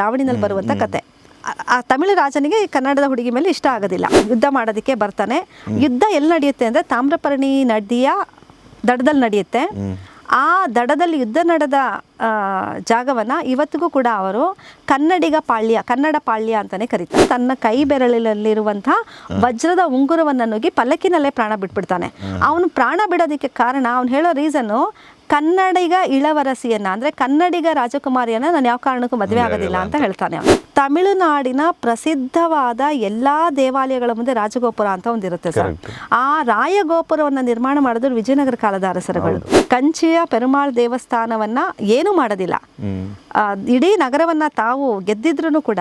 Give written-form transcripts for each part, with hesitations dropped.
ಲಾವಣಿನಲ್ಲಿ ಬರುವಂಥ ಕತೆ. ಆ ತಮಿಳು ರಾಜನಿಗೆ ಕನ್ನಡದ ಹುಡುಗಿ ಮೇಲೆ ಇಷ್ಟ ಆಗೋದಿಲ್ಲ, ಯುದ್ಧ ಮಾಡೋದಕ್ಕೆ ಬರ್ತಾನೆ. ಯುದ್ಧ ಎಲ್ಲಿ ನಡೆಯುತ್ತೆ ಅಂದರೆ ತಾಮ್ರಪರ್ಣಿ ನದಿಯ ದಡದಲ್ಲಿ ನಡೆಯುತ್ತೆ. ಆ ದಡದಲ್ಲಿ ಯುದ್ಧ ನಡೆದ ಜಾಗವನ್ನು ಇವತ್ತಿಗೂ ಕೂಡ ಅವರು ಕನ್ನಡ ಪಾಳ್ಯ ಅಂತಲೇ ಕರೀತಾರೆ. ತನ್ನ ಕೈ ಬೆರಳಿನಲ್ಲಿರುವಂಥ ವಜ್ರದ ಉಂಗುರವನ್ನು ನುಗ್ಗಿ ಪಲ್ಲಕ್ಕಿನಲ್ಲೇ ಪ್ರಾಣ ಬಿಟ್ಬಿಡ್ತಾನೆ. ಅವನು ಪ್ರಾಣ ಬಿಡೋದಕ್ಕೆ ಕಾರಣ, ಅವನು ಹೇಳೋ ರೀಸನ್ನು, ಕನ್ನಡಿಗ ಇಳವರಸಿಯನ್ನ ಅಂದರೆ ಕನ್ನಡಿಗ ರಾಜಕುಮಾರಿಯನ್ನು ನಾನು ಯಾವ ಕಾರಣಕ್ಕೂ ಮದುವೆ ಆಗೋದಿಲ್ಲ ಅಂತ ಹೇಳ್ತಾನೆ. ತಮಿಳುನಾಡಿನ ಪ್ರಸಿದ್ಧವಾದ ಎಲ್ಲ ದೇವಾಲಯಗಳ ಮುಂದೆ ರಾಜಗೋಪುರ ಅಂತ ಒಂದಿರುತ್ತೆ ಸರ್. ಆ ರಾಯಗೋಪುರವನ್ನು ನಿರ್ಮಾಣ ಮಾಡಿದ್ರು ವಿಜಯನಗರ ಕಾಲದ ಅರಸರುಗಳು. ಕಂಚಿಯ ಪೆರುಮಾಳ್ ದೇವಸ್ಥಾನವನ್ನು ಏನೂ ಮಾಡೋದಿಲ್ಲ, ಇಡೀ ನಗರವನ್ನು ತಾವು ಗೆದ್ದಿದ್ರು ಕೂಡ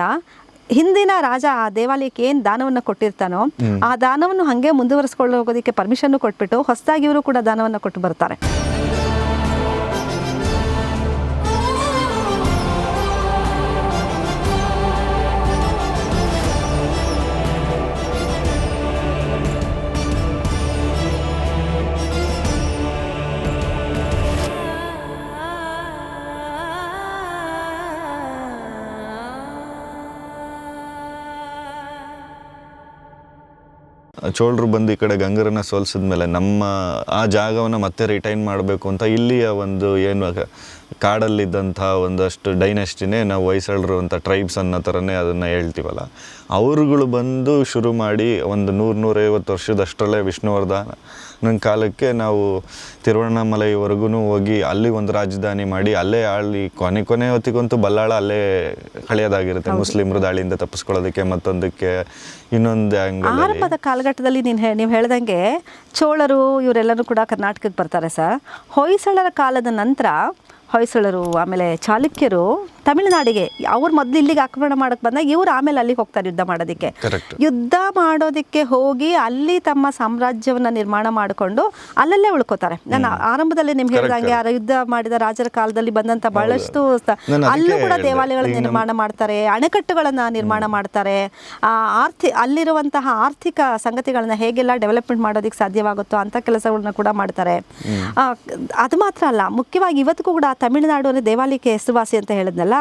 ಹಿಂದಿನ ರಾಜ ಆ ದೇವಾಲಯಕ್ಕೆ ಏನು ದಾನವನ್ನು ಕೊಟ್ಟಿರ್ತಾನೋ ಆ ದಾನವನ್ನು ಹಾಗೆ ಮುಂದುವರಿಸ್ಕೊಂಡು ಹೋಗೋದಕ್ಕೆ ಪರ್ಮಿಷನ್ನು ಕೊಟ್ಬಿಟ್ಟು ಹೊಸದಾಗಿ ಇವರು ಕೂಡ ದಾನವನ್ನು ಕೊಟ್ಟು ಬರ್ತಾರೆ. ಚೋಳರು ಬಂದು ಈ ಕಡೆ ಗಂಗರನ್ನ ಸೋಲಿಸಿದ್ಮೇಲೆ ನಮ್ಮ ಆ ಜಾಗವನ್ನು ಮತ್ತೆ ರಿಟೈನ್ ಮಾಡಬೇಕು ಅಂತ ಇಲ್ಲಿಯ ಒಂದು ಏನು ಕಾಡಲ್ಲಿದ್ದಂಥ ಒಂದಷ್ಟು ಡೈನೆಸ್ಟಿನೇ ನಾವು ಹೊಯ್ಸಳರು ಅಂತ ಟ್ರೈಬ್ಸ್ ಅನ್ನೋ ಥರನೇ ಅದನ್ನು ಹೇಳ್ತೀವಲ್ಲ, ಅವರುಗಳು ಬಂದು ಶುರು ಮಾಡಿ ಒಂದು 100-150 ವರ್ಷದಷ್ಟರಲ್ಲೇ ವಿಷ್ಣುವರ್ಧನ ಕಾಲಕ್ಕೆ ನಾವು ತಿರುವಣ್ಣಾಮಲೈವರೆಗೂ ಹೋಗಿ ಅಲ್ಲಿ ಒಂದು ರಾಜಧಾನಿ ಮಾಡಿ ಅಲ್ಲೇ ಆಳಿ ಕೊನೆ ಹೊತ್ತಿಗಂತೂ ಬಲ್ಲಾಳ ಅಲ್ಲೇ ಕಳೆಯೋದಾಗಿರುತ್ತೆ ಮುಸ್ಲಿಮರ ದಾಳಿಯಿಂದ ತಪ್ಪಿಸ್ಕೊಳ್ಳೋದಕ್ಕೆ. ಮತ್ತೊಂದಕ್ಕೆ ಇನ್ನೊಂದು ಆರಂಭದ ಕಾಲಘಟ್ಟದಲ್ಲಿ ನೀವು ಹೇಳ್ದಂಗೆ ಚೋಳರು ಇವರೆಲ್ಲರೂ ಕೂಡ ಕರ್ನಾಟಕಕ್ಕೆ ಬರ್ತಾರೆ ಸರ್. ಹೊಯ್ಸಳರ ಕಾಲದ ನಂತರ ಹೊಯ್ಸಳರು ಆಮೇಲೆ ಚಾಲುಕ್ಯರು ತಮಿಳುನಾಡಿಗೆ ಅವ್ರು ಮೊದಲು ಇಲ್ಲಿಗೆ ಆಕ್ರಮಣ ಮಾಡೋಕ್ಕೆ ಬಂದಾಗ ಇವರು ಆಮೇಲೆ ಅಲ್ಲಿಗೆ ಹೋಗ್ತಾರೆ ಯುದ್ಧ ಮಾಡೋದಕ್ಕೆ. ಯುದ್ಧ ಮಾಡೋದಕ್ಕೆ ಹೋಗಿ ಅಲ್ಲಿ ತಮ್ಮ ಸಾಮ್ರಾಜ್ಯವನ್ನು ನಿರ್ಮಾಣ ಮಾಡಿಕೊಂಡು ಅಲ್ಲಲ್ಲೇ ಉಳ್ಕೋತಾರೆ. ನಾನು ಆರಂಭದಲ್ಲಿ ನಿಮ್ಗೆ ಹೇಳಿದಂಗೆ ಯುದ್ಧ ಮಾಡಿದ ರಾಜರ ಕಾಲದಲ್ಲಿ ಬಂದಂಥ ಬಹಳಷ್ಟು ಅಲ್ಲೂ ಕೂಡ ದೇವಾಲಯಗಳ ನಿರ್ಮಾಣ ಮಾಡ್ತಾರೆ, ಅಣೆಕಟ್ಟುಗಳನ್ನು ನಿರ್ಮಾಣ ಮಾಡ್ತಾರೆ. ಅಲ್ಲಿರುವಂತಹ ಆರ್ಥಿಕ ಸಂಗತಿಗಳನ್ನ ಹೇಗೆಲ್ಲ ಡೆವಲಪ್ಮೆಂಟ್ ಮಾಡೋದಕ್ಕೆ ಸಾಧ್ಯವಾಗುತ್ತೋ ಅಂಥ ಕೆಲಸಗಳನ್ನ ಕೂಡ ಮಾಡ್ತಾರೆ. ಅದು ಮಾತ್ರ ಅಲ್ಲ, ಮುಖ್ಯವಾಗಿ ಇವತ್ತಿಗೂ ಕೂಡ ತಮಿಳುನಾಡು ಅಂದರೆ ದೇವಾಲಯಕ್ಕೆ ಹೆಸರುವಾಸಿ ಅಂತ ಹೇಳಿದ್ನಲ್ಲ,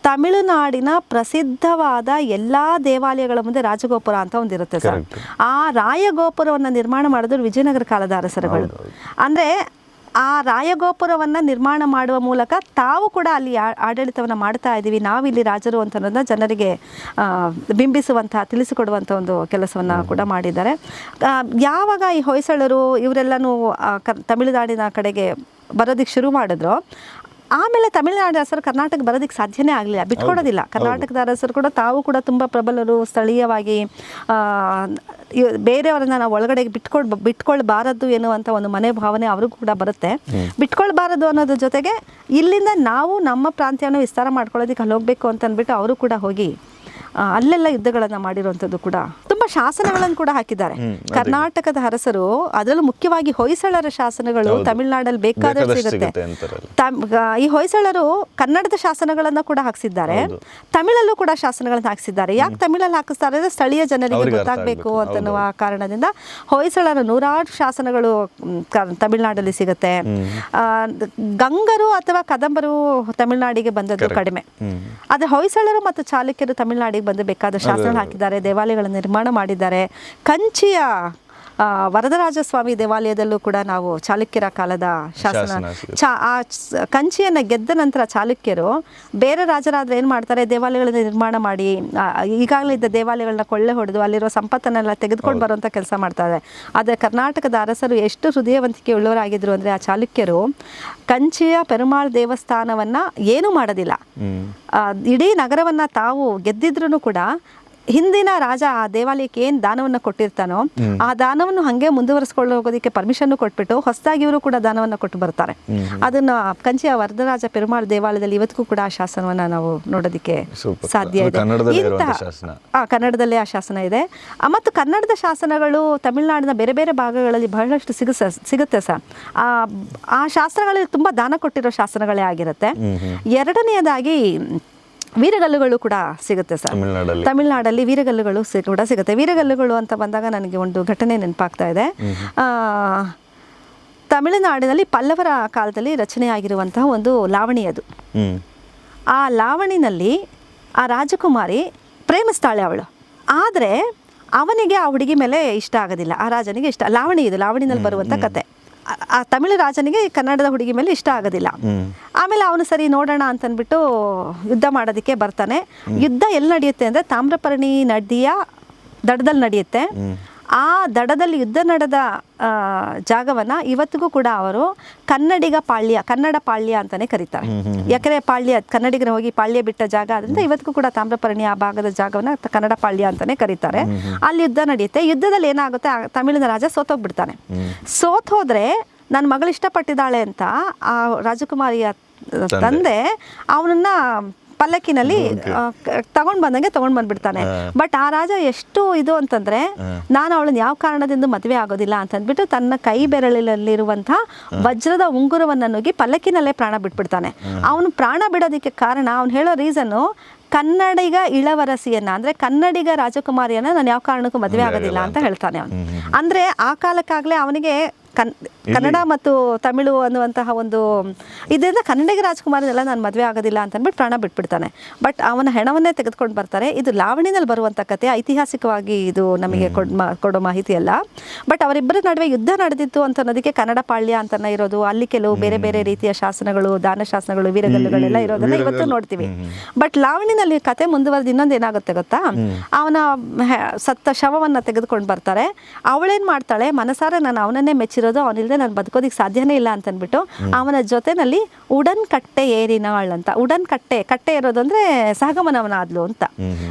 ತಮಿಳುನಾಡಿನ ಪ್ರಸಿದ್ಧವಾದ ಎಲ್ಲ ದೇವಾಲಯಗಳ ಮುಂದೆ ರಾಜಗೋಪುರ ಅಂತ ಒಂದಿರುತ್ತೆ ಸರ್. ಆ ರಾಯಗೋಪುರವನ್ನು ನಿರ್ಮಾಣ ಮಾಡಿದ್ರು ವಿಜಯನಗರ ಕಾಲದ ಅರಸರುಗಳು. ಅಂದರೆ ಆ ರಾಯಗೋಪುರವನ್ನು ನಿರ್ಮಾಣ ಮಾಡುವ ಮೂಲಕ ತಾವು ಕೂಡ ಅಲ್ಲಿ ಆಡಳಿತವನ್ನು ಮಾಡ್ತಾ ಇದ್ದೀವಿ, ನಾವಿಲ್ಲಿ ರಾಜರು ಅಂತ ಅನ್ನೋದನ್ನ ಜನರಿಗೆ ತಿಳಿಸಿಕೊಡುವಂಥ ಒಂದು ಕೆಲಸವನ್ನು ಕೂಡ ಮಾಡಿದ್ದಾರೆ. ಯಾವಾಗ ಈ ಹೊಯ್ಸಳರು ಇವರೆಲ್ಲನೂ ತಮಿಳುನಾಡಿನ ಕಡೆಗೆ ಬರೋದಕ್ಕೆ ಶುರು ಮಾಡಿದ್ರು, ಆಮೇಲೆ ತಮಿಳುನಾಡು ಅರಸರು ಕರ್ನಾಟಕ ಬರೋದಕ್ಕೆ ಸಾಧ್ಯನೇ ಆಗಲಿಲ್ಲ, ಬಿಟ್ಕೊಡೋದಿಲ್ಲ. ಕರ್ನಾಟಕದ ಅರಸರು ಕೂಡ ತಾವು ಕೂಡ ತುಂಬ ಪ್ರಬಲರು, ಸ್ಥಳೀಯವಾಗಿ ಬೇರೆಯವರನ್ನ ನಾವು ಒಳಗಡೆ ಬಿಟ್ಕೊಳ್ಬಾರದು ಎನ್ನುವಂಥ ಒಂದು ಮನೆ ಭಾವನೆ ಅವ್ರಿಗೂ ಕೂಡ ಬರುತ್ತೆ. ಬಿಟ್ಕೊಳ್ಬಾರದು ಅನ್ನೋದ್ರ ಜೊತೆಗೆ ಇಲ್ಲಿಂದ ನಾವು ನಮ್ಮ ಪ್ರಾಂತ್ಯವನ್ನು ವಿಸ್ತಾರ ಮಾಡ್ಕೊಳ್ಳೋದಕ್ಕೆ ಅಲ್ಲಿ ಹೋಗಬೇಕು ಅಂತ ಅಂದ್ಬಿಟ್ಟು ಅವರು ಕೂಡ ಹೋಗಿ ಅಲ್ಲೆಲ್ಲ ಯುದ್ಧಗಳನ್ನು ಮಾಡಿರುವಂಥದ್ದು ಕೂಡ ತುಂಬ ಶಾಸನಗಳನ್ನು ಕೂಡ ಹಾಕಿದ್ದಾರೆ ಕರ್ನಾಟಕದ ಅರಸರು. ಅದರಲ್ಲೂ ಮುಖ್ಯವಾಗಿ ಹೊಯ್ಸಳರ ಶಾಸನಗಳು ತಮಿಳುನಾಡಲ್ಲಿ ಬೇಕಾದಷ್ಟು ಸಿಗುತ್ತೆ. ಈ ಹೊಯ್ಸಳರು ಕನ್ನಡದ ಶಾಸನಗಳನ್ನು ಕೂಡ ಹಾಕಿಸಿದ್ದಾರೆ, ತಮಿಳಲ್ಲೂ ಕೂಡ ಶಾಸನಗಳನ್ನು ಹಾಕಿಸಿದ್ದಾರೆ. ಯಾಕೆ ತಮಿಳಲ್ಲಿ ಹಾಕಿಸ್ತಾರೆ ಅಂದರೆ ಸ್ಥಳೀಯ ಜನರಿಗೆ ಗೊತ್ತಾಗಬೇಕು ಅಂತನ್ನುವ ಕಾರಣದಿಂದ ಹೊಯ್ಸಳರ 100 ಶಾಸನಗಳು ತಮಿಳುನಾಡಲ್ಲಿ ಸಿಗುತ್ತೆ. ಗಂಗರು ಅಥವಾ ಕದಂಬರು ತಮಿಳುನಾಡಿಗೆ ಬಂದದ್ದು ಕಡಿಮೆ, ಆದರೆ ಹೊಯ್ಸಳರು ಮತ್ತು ಚಾಲುಕ್ಯರು ತಮಿಳುನಾಡಿಗೆ ಬಂದು ಬೇಕಾದ ಶಾಸನ ಹಾಕಿದ್ದಾರೆ, ದೇವಾಲಯಗಳನ್ನು ನಿರ್ಮಾಣ ಮಾಡಿದ್ದಾರೆ. ಕಂಚಿಯ ವರದರಾಜ ಸ್ವಾಮಿ ದೇವಾಲಯದಲ್ಲೂ ಕೂಡ ನಾವು ಚಾಲುಕ್ಯರ ಕಾಲದ ಶಾಸನ ಕಂಚಿಯನ್ನು ಗೆದ್ದ ನಂತರ ಚಾಲುಕ್ಯರು ಬೇರೆ ರಾಜರಾದ್ರೆ ಏನು ಮಾಡ್ತಾರೆ, ದೇವಾಲಯಗಳನ್ನು ನಿರ್ಮಾಣ ಮಾಡಿ ಈಗಾಗಲೇ ಇದ್ದ ದೇವಾಲಯಗಳನ್ನ ಕೊಳ್ಳೆ ಹೊಡೆದು ಅಲ್ಲಿರೋ ಸಂಪತ್ತನ್ನೆಲ್ಲ ತೆಗೆದುಕೊಂಡು ಬರುವಂಥ ಕೆಲಸ ಮಾಡ್ತಾರೆ. ಆದರೆ ಕರ್ನಾಟಕದ ಅರಸರು ಎಷ್ಟು ಹೃದಯವಂತಿಕೆ ಉಳ್ಳವರಾಗಿದ್ರು ಅಂದರೆ ಆ ಚಾಲುಕ್ಯರು ಕಂಚಿಯ ಪೆರುಮಾಳ್ ದೇವಸ್ಥಾನವನ್ನು ಏನೂ ಮಾಡೋದಿಲ್ಲ, ಇಡೀ ನಗರವನ್ನು ತಾವು ಗೆದ್ದಿದ್ರು ಕೂಡ ಹಿಂದಿನ ರಾಜ ಆ ದೇವಾಲಯಕ್ಕೆ ಏನು ದಾನವನ್ನು ಕೊಟ್ಟಿರ್ತಾನೋ ಆ ದಾನವನ್ನು ಹಾಗೆ ಮುಂದುವರಿಸ್ಕೊಂಡು ಹೋಗೋದಕ್ಕೆ ಪರ್ಮಿಷನ್ನು ಕೊಟ್ಬಿಟ್ಟು ಹೊಸದಾಗಿ ಇವರು ಕೂಡ ದಾನವನ್ನು ಕೊಟ್ಟು ಬರ್ತಾರೆ. ಅದನ್ನು ಕಂಚಿಯ ವರದರಾಜ ಪೆರುಮಾಳ್ ದೇವಾಲಯದಲ್ಲಿ ಇವತ್ತಿಗೂ ಕೂಡ ಆ ಶಾಸನವನ್ನು ನಾವು ನೋಡೋದಕ್ಕೆ ಸಾಧ್ಯ ಇದೆ. ಕನ್ನಡದಲ್ಲೇ ಆ ಶಾಸನ ಇದೆ. ಮತ್ತು ಕನ್ನಡದ ಶಾಸನಗಳು ತಮಿಳುನಾಡಿನ ಬೇರೆ ಬೇರೆ ಭಾಗಗಳಲ್ಲಿ ಬಹಳಷ್ಟು ಸಿಗುತ್ತೆ ಸರ್. ಆ ಶಾಸನಗಳಲ್ಲಿ ತುಂಬ ದಾನ ಕೊಟ್ಟಿರೋ ಶಾಸನಗಳೇ ಆಗಿರುತ್ತೆ. ಎರಡನೆಯದಾಗಿ ವೀರಗಲ್ಲುಗಳು ಕೂಡ ಸಿಗುತ್ತೆ ಸರ್. ತಮಿಳುನಾಡಲ್ಲಿ ವೀರಗಲ್ಲುಗಳು ಕೂಡ ಸಿಗುತ್ತೆ. ವೀರಗಲ್ಲುಗಳು ಅಂತ ಬಂದಾಗ ನನಗೆ ಒಂದು ಘಟನೆ ನೆನಪಾಗ್ತಾ ಇದೆ. ತಮಿಳುನಾಡಿನಲ್ಲಿ ಪಲ್ಲವರ ಕಾಲದಲ್ಲಿ ರಚನೆಯಾಗಿರುವಂತಹ ಒಂದು ಲಾವಣಿ ಅದು. ಆ ಲಾವಣಿನಲ್ಲಿ ಆ ರಾಜಕುಮಾರಿ ಪ್ರೇಮಿಸ್ತಾಳೆ ಅವಳು. ಆದರೆ ಅವನಿಗೆ ಆ ಹುಡುಗಿ ಮೇಲೆ ಇಷ್ಟ ಆಗೋದಿಲ್ಲ, ಆ ರಾಜನಿಗೆ ಇಷ್ಟ. ಲಾವಣಿನಲ್ಲಿ ಬರುವಂಥ ಕತೆ. ಆ ತಮಿಳು ರಾಜನಿಗೆ ಕನ್ನಡದ ಹುಡುಗಿ ಮೇಲೆ ಇಷ್ಟ ಆಗೋದಿಲ್ಲ. ಆಮೇಲೆ ಅವನು ಸರಿ ನೋಡೋಣ ಅಂತಂದ್ಬಿಟ್ಟು ಯುದ್ಧ ಮಾಡೋದಕ್ಕೆ ಬರ್ತಾನೆ. ಯುದ್ಧ ಎಲ್ಲಿ ನಡೆಯುತ್ತೆ ಅಂದರೆ ತಾಮ್ರಪರ್ಣಿ ನದಿಯ ದಡದಲ್ಲಿ ನಡೆಯುತ್ತೆ. ಆ ದಡದಲ್ಲಿ ಯುದ್ಧ ನಡೆದ ಜಾಗವನ್ನು ಇವತ್ತಿಗೂ ಕೂಡ ಅವರು ಕನ್ನಡ ಪಾಳ್ಯ ಅಂತಲೇ ಕರೀತಾರೆ. ಯಾಕಂದರೆ ಕನ್ನಡಿಗರು ಹೋಗಿ ಪಾಳ್ಯ ಬಿಟ್ಟ ಜಾಗ ಅದರಿಂದ ಇವತ್ತಿಗೂ ಕೂಡ ತಾಮ್ರಪರ್ಣಿ ಆ ಭಾಗದ ಜಾಗವನ್ನು ಕನ್ನಡ ಪಾಳ್ಯ ಅಂತಲೇ ಕರೀತಾರೆ. ಅಲ್ಲಿ ಯುದ್ಧ ನಡೆಯುತ್ತೆ. ಯುದ್ಧದಲ್ಲಿ ಏನಾಗುತ್ತೆ, ತಮಿಳಿನ ರಾಜ ಸೋತೋಗ್ಬಿಡ್ತಾನೆ. ಸೋತೋದ್ರೆ ನನ್ನ ಮಗಳು ಇಷ್ಟಪಟ್ಟಿದ್ದಾಳೆ ಅಂತ ಆ ರಾಜಕುಮಾರಿಯ ತಂದೆ ಅವನನ್ನ ಪಲ್ಲಕ್ಕಿನಲ್ಲಿ ತಗೊಂಡು ಬಂದ್ಬಿಡ್ತಾನೆ. ಬಟ್ ಆ ರಾಜ ಎಷ್ಟು ಇದು ಅಂತಂದ್ರೆ, ನಾನು ಅವಳನ್ನ ಯಾವ ಕಾರಣದಿಂದ ಮದುವೆ ಆಗೋದಿಲ್ಲ ಅಂತಂದ್ಬಿಟ್ಟು ತನ್ನ ಕೈ ಬೆರಳಿನಲ್ಲಿರುವಂಥ ವಜ್ರದ ಉಂಗುರವನ್ನು ನುಗ್ಗಿ ಪಲ್ಲಕ್ಕಿನಲ್ಲೇ ಪ್ರಾಣ ಬಿಟ್ಬಿಡ್ತಾನೆ. ಅವನು ಪ್ರಾಣ ಬಿಡೋದಕ್ಕೆ ಕಾರಣ, ಅವ್ನು ಹೇಳೋ ರೀಸನ್ನು, ಕನ್ನಡಿಗ ಇಳವರಸಿಯನ್ನ ಅಂದರೆ ಕನ್ನಡಿಗ ರಾಜಕುಮಾರಿಯನ್ನ ನಾನು ಯಾವ ಕಾರಣಕ್ಕೂ ಮದುವೆ ಆಗೋದಿಲ್ಲ ಅಂತ ಹೇಳ್ತಾನೆ ಅವನು. ಅಂದರೆ ಆ ಕಾಲಕ್ಕಾಗಲೇ ಅವನಿಗೆ ಕನ್ನಡ ಮತ್ತು ತಮಿಳು ಅನ್ನುವಂತಹ ಒಂದು ಇದರಿಂದ ಕನ್ನಡಿಗ ರಾಜಕುಮಾರನೆಲ್ಲ ನಾನು ಮದುವೆ ಆಗೋದಿಲ್ಲ ಅಂತಂದ್ಬಿಟ್ಟು ಪ್ರಾಣ ಬಿಟ್ಬಿಡ್ತಾನೆ. ಬಟ್ ಅವನ ಹೆಣವನ್ನೇ ತೆಗೆದುಕೊಂಡು ಬರ್ತಾರೆ. ಇದು ಲಾವಣಿನಲ್ಲಿ ಬರುವಂಥ ಕತೆ, ಐತಿಹಾಸಿಕವಾಗಿ ಇದು ನಮಗೆ ಕೊಡೋ ಮಾಹಿತಿ ಅಲ್ಲ. ಬಟ್ ಅವರಿಬ್ಬರ ನಡುವೆ ಯುದ್ಧ ನಡೆದಿತ್ತು ಅಂತ ಅನ್ನೋದಕ್ಕೆ ಕನ್ನಡ ಪಾಳ್ಯ ಅಂತನೇ ಇರೋದು. ಅಲ್ಲಿ ಕೆಲವು ಬೇರೆ ಬೇರೆ ರೀತಿಯ ಶಾಸನಗಳು, ದಾನ ಶಾಸನಗಳು, ವೀರಗಲ್ಲುಗಳೆಲ್ಲ ಇರೋದನ್ನ ಇವತ್ತು ನೋಡ್ತೀವಿ. ಬಟ್ ಲಾವಣಿನಲ್ಲಿ ಕತೆ ಮುಂದುವರೆದು ಇನ್ನೊಂದು ಏನಾಗುತ್ತೆ ಗೊತ್ತಾ, ಅವನ ಸತ್ತ ಶವವನ್ನು ತೆಗೆದುಕೊಂಡು ಬರ್ತಾರೆ. ಅವಳೇನು ಮಾಡ್ತಾಳೆ, ಮನಸಾರೆ ನಾನು ಅವನನ್ನೇ ಮೆಚ್ಚಿರೋದು, ಅವನಿಲ್ಲದೆ ನಾನು ಬದುಕೋದಿಕ್ಕೆ ಸಾಧ್ಯನೇ ಇಲ್ಲ ಅಂತಂದ್ಬಿಟ್ಟು ಅವನ ಜೊತೆನಲ್ಲಿ ಉಡನ್ ಕಟ್ಟೆ ಏರಿನಾಳ್ ಅಂತ. ಉಡನ್ ಕಟ್ಟೆ ಇರೋದು ಅಂದರೆ ಸಹಗಮನವನಾದ್ಲು ಅಂತ.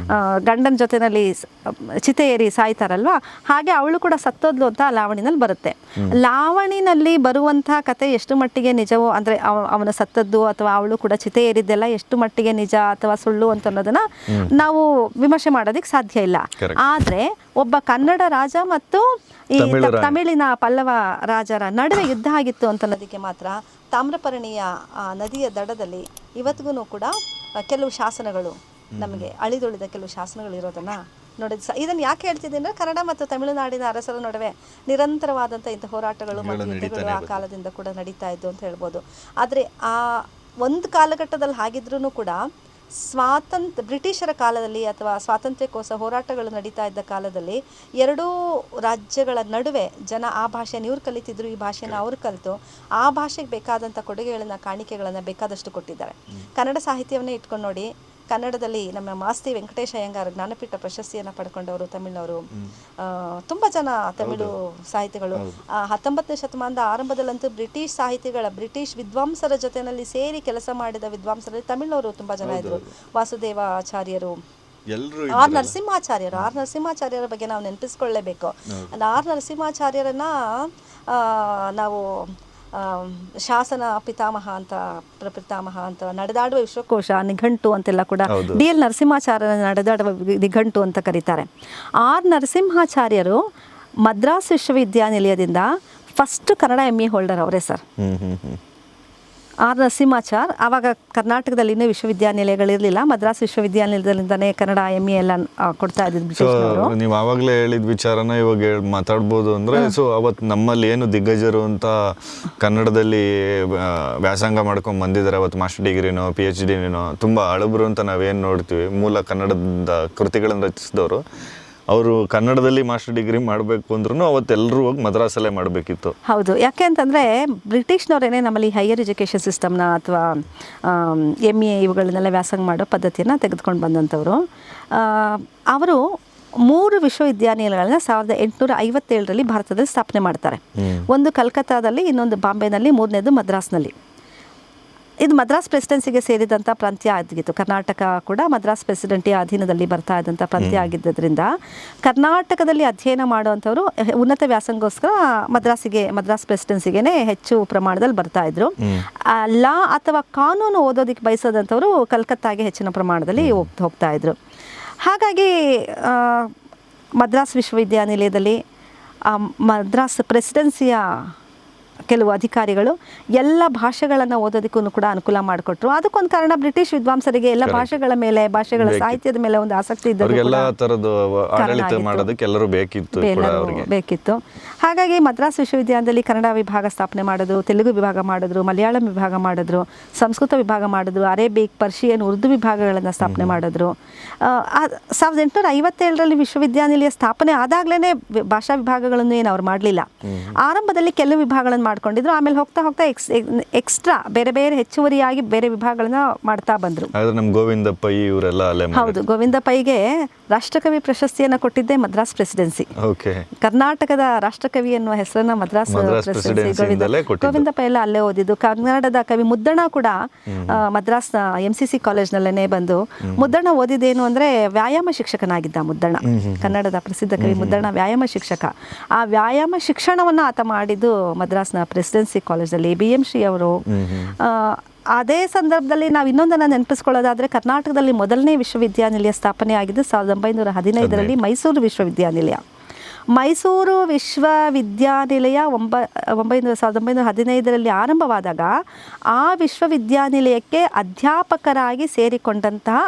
ಗಂಡನ ಜೊತೆನಲ್ಲಿ ಚಿತೆ ಏರಿ ಸಾಯ್ತಾರಲ್ವಾ, ಹಾಗೆ ಅವಳು ಕೂಡ ಸತ್ತೋದ್ಲು ಅಂತ ಲಾವಣಿನಲ್ಲಿ ಬರುತ್ತೆ. ಲಾವಣಿನಲ್ಲಿ ಬರುವಂಥ ಕತೆ ಎಷ್ಟು ಮಟ್ಟಿಗೆ ನಿಜವೋ, ಅಂದರೆ ಅವನ ಸತ್ತದ್ದು ಅಥವಾ ಅವಳು ಕೂಡ ಚಿತೆ ಏರಿದ್ದೆಲ್ಲ ಎಷ್ಟು ಮಟ್ಟಿಗೆ ನಿಜ ಅಥವಾ ಸುಳ್ಳು ಅಂತ ಅನ್ನೋದನ್ನ ನಾವು ವಿಮರ್ಶೆ ಮಾಡೋದಕ್ಕೆ ಸಾಧ್ಯ ಇಲ್ಲ. ಆದರೆ ಒಬ್ಬ ಕನ್ನಡ ರಾಜ ಮತ್ತು ಈ ತಮಿಳಿನ ಪಲ್ಲವ ರಾಜರ ನಡುವೆ ಯುದ್ಧ ಆಗಿತ್ತು ಅಂತ ಅನ್ನೋದಕ್ಕೆ ಮಾತ್ರ ತಾಮ್ರಪರ್ಣಿಯ ನದಿಯ ದಡದಲ್ಲಿ ಇವತ್ತಿಗೂ ಕೂಡ ಕೆಲವು ಶಾಸನಗಳು, ನಮಗೆ ಅಳಿದುಳಿದ ಕೆಲವು ಶಾಸನಗಳು ಇರೋದನ್ನ ನೋಡಿದ. ಇದನ್ನು ಯಾಕೆ ಹೇಳ್ತಿದ್ದೀನಿ ಅಂದರೆ, ಕನ್ನಡ ಮತ್ತು ತಮಿಳುನಾಡಿನ ಅರಸರ ನಡುವೆ ನಿರಂತರವಾದಂಥ ಇಂಥ ಹೋರಾಟಗಳು ಮತ್ತು ಯುದ್ಧಗಳು ಆ ಕಾಲದಿಂದ ಕೂಡ ನಡೀತಾ ಇದ್ದು ಅಂತ ಹೇಳ್ಬೋದು. ಆದರೆ ಆ ಒಂದು ಕಾಲಘಟ್ಟದಲ್ಲಿ ಹಾಗಿದ್ರೂ ಕೂಡ ಬ್ರಿಟಿಷರ ಕಾಲದಲ್ಲಿ ಅಥವಾ ಸ್ವಾತಂತ್ರ್ಯಕ್ಕೋಸ್ಕರ ಹೋರಾಟಗಳು ನಡೀತಾ ಇದ್ದ ಕಾಲದಲ್ಲಿ ಎರಡೂ ರಾಜ್ಯಗಳ ನಡುವೆ ಜನ ಆ ಭಾಷೆಯನ್ನು ಇವ್ರು ಕಲಿತಿದ್ರು, ಈ ಭಾಷೆಯನ್ನು ಅವ್ರು ಕಲಿತು ಆ ಭಾಷೆಗೆ ಬೇಕಾದಂಥ ಕೊಡುಗೆಗಳನ್ನು, ಕಾಣಿಕೆಗಳನ್ನು ಬೇಕಾದಷ್ಟು ಕೊಟ್ಟಿದ್ದಾರೆ. ಕನ್ನಡ ಸಾಹಿತ್ಯವನ್ನೇ ಇಟ್ಕೊಂಡು ನೋಡಿ, ಕನ್ನಡದಲ್ಲಿ ನಮ್ಮ ಮಾಸ್ತಿ ವೆಂಕಟೇಶ ಅಯ್ಯಂಗಾರ್ ಜ್ಞಾನಪೀಠ ಪ್ರಶಸ್ತಿಯನ್ನು ಪಡ್ಕೊಂಡವರು ತಮಿಳಿನವರು. ತುಂಬ ಜನ ತಮಿಳು ಸಾಹಿತಿಗಳು 19ನೇ ಶತಮಾನದ ಆರಂಭದಲ್ಲಂತೂ ಬ್ರಿಟಿಷ್ ವಿದ್ವಾಂಸರ ಜೊತೆಯಲ್ಲಿ ಸೇರಿ ಕೆಲಸ ಮಾಡಿದ ವಿದ್ವಾಂಸರಲ್ಲಿ ತಮಿಳಿನವರು ತುಂಬ ಜನ ಇದ್ರು. ವಾಸುದೇವಾಚಾರ್ಯರು, ಆರ್ ನರಸಿಂಹಾಚಾರ್ಯರ ಬಗ್ಗೆ ನಾವು ನೆನಪಿಸ್ಕೊಳ್ಳೇಬೇಕು. ಆರ್ ನರಸಿಂಹಾಚಾರ್ಯರನ್ನ ನಾವು ಶಾಸನ ಪಿತಾಮಹ ಅಂತ ನಡೆದಾಡುವ ವಿಶ್ವಕೋಶ, ನಿಘಂಟು ಅಂತೆಲ್ಲ ಕೂಡ DL ನರಸಿಂಹಾಚಾರ್ಯರ ನಡೆದಾಡುವ ನಿಘಂಟು ಅಂತ ಕರೀತಾರೆ. ಆರ್ ನರಸಿಂಹಾಚಾರ್ಯರು ಮದ್ರಾಸ್ ವಿಶ್ವವಿದ್ಯಾನಿಲಯದಿಂದ ಫಸ್ಟ್ ಕನ್ನಡ MA ಹೋಲ್ಡರ್ ಅವರೇ ಸರ್. ಆರ್ ನರಸಿಂಹಾಚಾರ್ ಆವಾಗ ಕರ್ನಾಟಕದಲ್ಲಿ ಇನ್ನೂ ವಿಶ್ವವಿದ್ಯಾನಿಲಯಗಳಿರಲಿಲ್ಲ. ಮದ್ರಾಸ್ ವಿಶ್ವವಿದ್ಯಾನಿಲಯದಿಂದನೇ ಕನ್ನಡ MA ಎಲ್ಲ ಕೊಡ್ತಾ ಇದ್ದಿದ್ದು ಬ್ರಿಟಿಷ್ನವರು. ನೀವು ಆವಾಗಲೇ ಹೇಳಿದ ವಿಚಾರನ ಇವಾಗ ಮಾತಾಡ್ಬೋದು ಅಂದರೆ, ಸೊ ಅವತ್ತು ನಮ್ಮಲ್ಲಿ ಏನು ದಿಗ್ಗಜರು ಅಂತ ಕನ್ನಡದಲ್ಲಿ ವ್ಯಾಸಂಗ ಮಾಡ್ಕೊಂಡು ಬಂದಿದ್ದಾರೆ, ಅವತ್ತು ಮಾಸ್ಟರ್ ಡಿಗ್ರಿನೋ PhDನೋ ತುಂಬ ಹಳಬರು ಅಂತ ನಾವೇನು ನೋಡ್ತೀವಿ, ಮೂಲ ಕನ್ನಡದ ಕೃತಿಗಳನ್ನು ರಚಿಸಿದವರು, ಅವರು ಕನ್ನಡದಲ್ಲಿ ಮಾಸ್ಟರ್ ಡಿಗ್ರಿ ಮಾಡಬೇಕು ಅಂದ್ರೂ ಅವತ್ತೆಲ್ಲರೂ ಹೋಗಿ ಮದ್ರಾಸಲ್ಲೇ ಮಾಡಬೇಕಿತ್ತು. ಹೌದು, ಯಾಕೆ ಅಂತಂದರೆ ಬ್ರಿಟಿಷ್ನವರೇನೆ ನಮ್ಮಲ್ಲಿ ಹೈಯರ್ ಎಜುಕೇಷನ್ ಸಿಸ್ಟಮ್ನ ಅಥವಾ MA ಇವುಗಳನ್ನೆಲ್ಲ ವ್ಯಾಸಂಗ ಮಾಡೋ ಪದ್ಧತಿಯನ್ನು ತೆಗೆದುಕೊಂಡು ಬಂದಂಥವ್ರು. ಅವರು 3 ವಿಶ್ವವಿದ್ಯಾನಿಲಯಗಳನ್ನ 1857ರಲ್ಲಿ ಭಾರತದಲ್ಲಿ ಸ್ಥಾಪನೆ ಮಾಡ್ತಾರೆ. ಒಂದು ಕಲ್ಕತ್ತಾದಲ್ಲಿ, ಇನ್ನೊಂದು ಬಾಂಬೆನಲ್ಲಿ, 3ನೇದು ಮದ್ರಾಸ್ನಲ್ಲಿ. ಇದು ಮದ್ರಾಸ್ ಪ್ರೆಸಿಡೆನ್ಸಿಗೆ ಸೇರಿದಂಥ ಪ್ರಾಂತ್ಯ ಆಗಿತ್ತು. ಕರ್ನಾಟಕ ಕೂಡ ಮದ್ರಾಸ್ ಪ್ರೆಸಿಡೆಂಟಿಯ ಅಧೀನದಲ್ಲಿ ಬರ್ತಾ ಇದ್ದಂಥ ಪ್ರಾಂತ್ಯ ಆಗಿದ್ದರಿಂದ ಕರ್ನಾಟಕದಲ್ಲಿ ಅಧ್ಯಯನ ಮಾಡುವಂಥವ್ರು ಉನ್ನತ ವ್ಯಾಸಂಗೋಸ್ಕರ ಮದ್ರಾಸ್ ಪ್ರೆಸಿಡೆನ್ಸಿಗೆ ಹೆಚ್ಚು ಪ್ರಮಾಣದಲ್ಲಿ ಬರ್ತಾ ಇದ್ರು. ಲಾ ಅಥವಾ ಕಾನೂನು ಓದೋದಕ್ಕೆ ಬಯಸೋದಂಥವ್ರು ಕಲ್ಕತ್ತಾಗೆ ಹೆಚ್ಚಿನ ಪ್ರಮಾಣದಲ್ಲಿ ಹೋಗ್ತಾ ಇದ್ರು. ಹಾಗಾಗಿ ಮದ್ರಾಸ್ ವಿಶ್ವವಿದ್ಯಾನಿಲಯದಲ್ಲಿ ಮದ್ರಾಸ್ ಪ್ರೆಸಿಡೆನ್ಸಿಯ ಕೆಲವು ಅಧಿಕಾರಿಗಳು ಎಲ್ಲ ಭಾಷೆಗಳನ್ನು ಓದೋದಕ್ಕೂ ಕೂಡ ಅನುಕೂಲ ಮಾಡಿಕೊಟ್ರು. ಅದಕ್ಕೊಂದು ಕಾರಣ ಬ್ರಿಟಿಷ್ ವಿದ್ವಾಂಸರಿಗೆ ಎಲ್ಲ ಭಾಷೆಗಳ ಮೇಲೆ, ಭಾಷೆಗಳ ಸಾಹಿತ್ಯದ ಮೇಲೆ ಒಂದು ಆಸಕ್ತಿ ಇದ್ದದ್ದು ಎಲ್ಲ ತರದ್ದು ಆಡಳಿತ ಮಾಡೋದಕ್ಕೆ ಎಲ್ಲರೂ ಬೇಕಿತ್ತು. ಹಾಗಾಗಿ ಮದ್ರಾಸ್ ವಿಶ್ವವಿದ್ಯಾಲಯದಲ್ಲಿ ಕನ್ನಡ ವಿಭಾಗ ಸ್ಥಾಪನೆ ಮಾಡಿದ್ರು, ತೆಲುಗು ವಿಭಾಗ ಮಾಡಿದ್ರು, ಮಲಯಾಳಂ ವಿಭಾಗ ಮಾಡಿದ್ರು, ಸಂಸ್ಕೃತ ವಿಭಾಗ ಮಾಡಿದ್ರು, ಅರೇಬಿಕ್, ಪರ್ಷಿಯನ್, ಉರ್ದು ವಿಭಾಗಗಳನ್ನು ಸ್ಥಾಪನೆ ಮಾಡಿದ್ರು. 1857ರಲ್ಲಿ ವಿಶ್ವವಿದ್ಯಾನಿಲಯ ಸ್ಥಾಪನೆ ಆದಾಗ್ಲೇ ಭಾಷಾ ವಿಭಾಗಗಳನ್ನು ಏನು ಅವ್ರು ಮಾಡಲಿಲ್ಲ. ಆರಂಭದಲ್ಲಿ ಕೆಲವು ವಿಭಾಗಗಳನ್ನು ಮಾಡ್ಕೊಂಡಿದ್ರು, ಆಮೇಲೆ ಹೋಗ್ತಾ ಹೋಗ್ತಾ ಎಕ್ಸ್ಟ್ರಾ ಬೇರೆ ಬೇರೆ ಹೆಚ್ಚುವರಿಯಾಗಿ ಬೇರೆ ವಿಭಾಗಗಳನ್ನ ಮಾಡ್ತಾ ಬಂದ್ರು. ನಮ್ಮ ಗೋವಿಂದ ಪೈ ಇವರೆಲ್ಲ ಹೌದು, ಗೋವಿಂದ ಪೈಗೆ ರಾಷ್ಟ್ರಕವಿ ಪ್ರಶಸ್ತಿಯನ್ನು ಕೊಟ್ಟಿದ್ದೆ ಮದ್ರಾಸ್ ಪ್ರೆಸಿಡೆನ್ಸಿ. ಕರ್ನಾಟಕದ ರಾಷ್ಟ್ರಕವಿ ಎನ್ನುವ ಹೆಸರನ್ನ ಮದ್ರಾಸ್ ಪ್ರೆಸಿಡೆನ್ಸಿ ಗೋವಿಂದ ಪೈ ಎಲ್ಲ ಅಲ್ಲೇ ಓದಿದ್ದು. ಕನ್ನಡದ ಕವಿ ಮುದ್ದಣ್ಣ ಕೂಡ ಮದ್ರಾಸ್ MCC ಕಾಲೇಜ್ನಲ್ಲೇ ಬಂದು ಮುದ್ದಣ್ಣ ಓದಿದ್ದೇನು ಅಂದ್ರೆ ವ್ಯಾಯಾಮ ಶಿಕ್ಷಕನಾಗಿದ್ದ ಮುದ್ದಣ್ಣ. ಕನ್ನಡದ ಪ್ರಸಿದ್ಧ ಕವಿ ಮುದ್ದಣ್ಣ ವ್ಯಾಯಾಮ ಶಿಕ್ಷಕ. ಆ ವ್ಯಾಯಾಮ ಶಿಕ್ಷಣವನ್ನು ಆತ ಮಾಡಿದ್ದು ಮದ್ರಾಸ್ನ ಪ್ರೆಸಿಡೆನ್ಸಿ ಕಾಲೇಜಲ್ಲಿ. BM ಶ್ರೀ ಅವರು. ಅದೇ ಸಂದರ್ಭದಲ್ಲಿ ನಾವು ಇನ್ನೊಂದನ್ನು ನೆನಪಿಸ್ಕೊಳ್ಳೋದಾದರೆ, ಕರ್ನಾಟಕದಲ್ಲಿ ಮೊದಲನೇ ವಿಶ್ವವಿದ್ಯಾನಿಲಯ ಸ್ಥಾಪನೆ ಆಗಿದ್ದು 1915ರಲ್ಲಿ ಮೈಸೂರು ವಿಶ್ವವಿದ್ಯಾನಿಲಯ. ಮೈಸೂರು ವಿಶ್ವವಿದ್ಯಾನಿಲಯ 1915ರಲ್ಲಿ ಆರಂಭವಾದಾಗ ಆ ವಿಶ್ವವಿದ್ಯಾನಿಲಯಕ್ಕೆ ಅಧ್ಯಾಪಕರಾಗಿ ಸೇರಿಕೊಂಡಂತಹ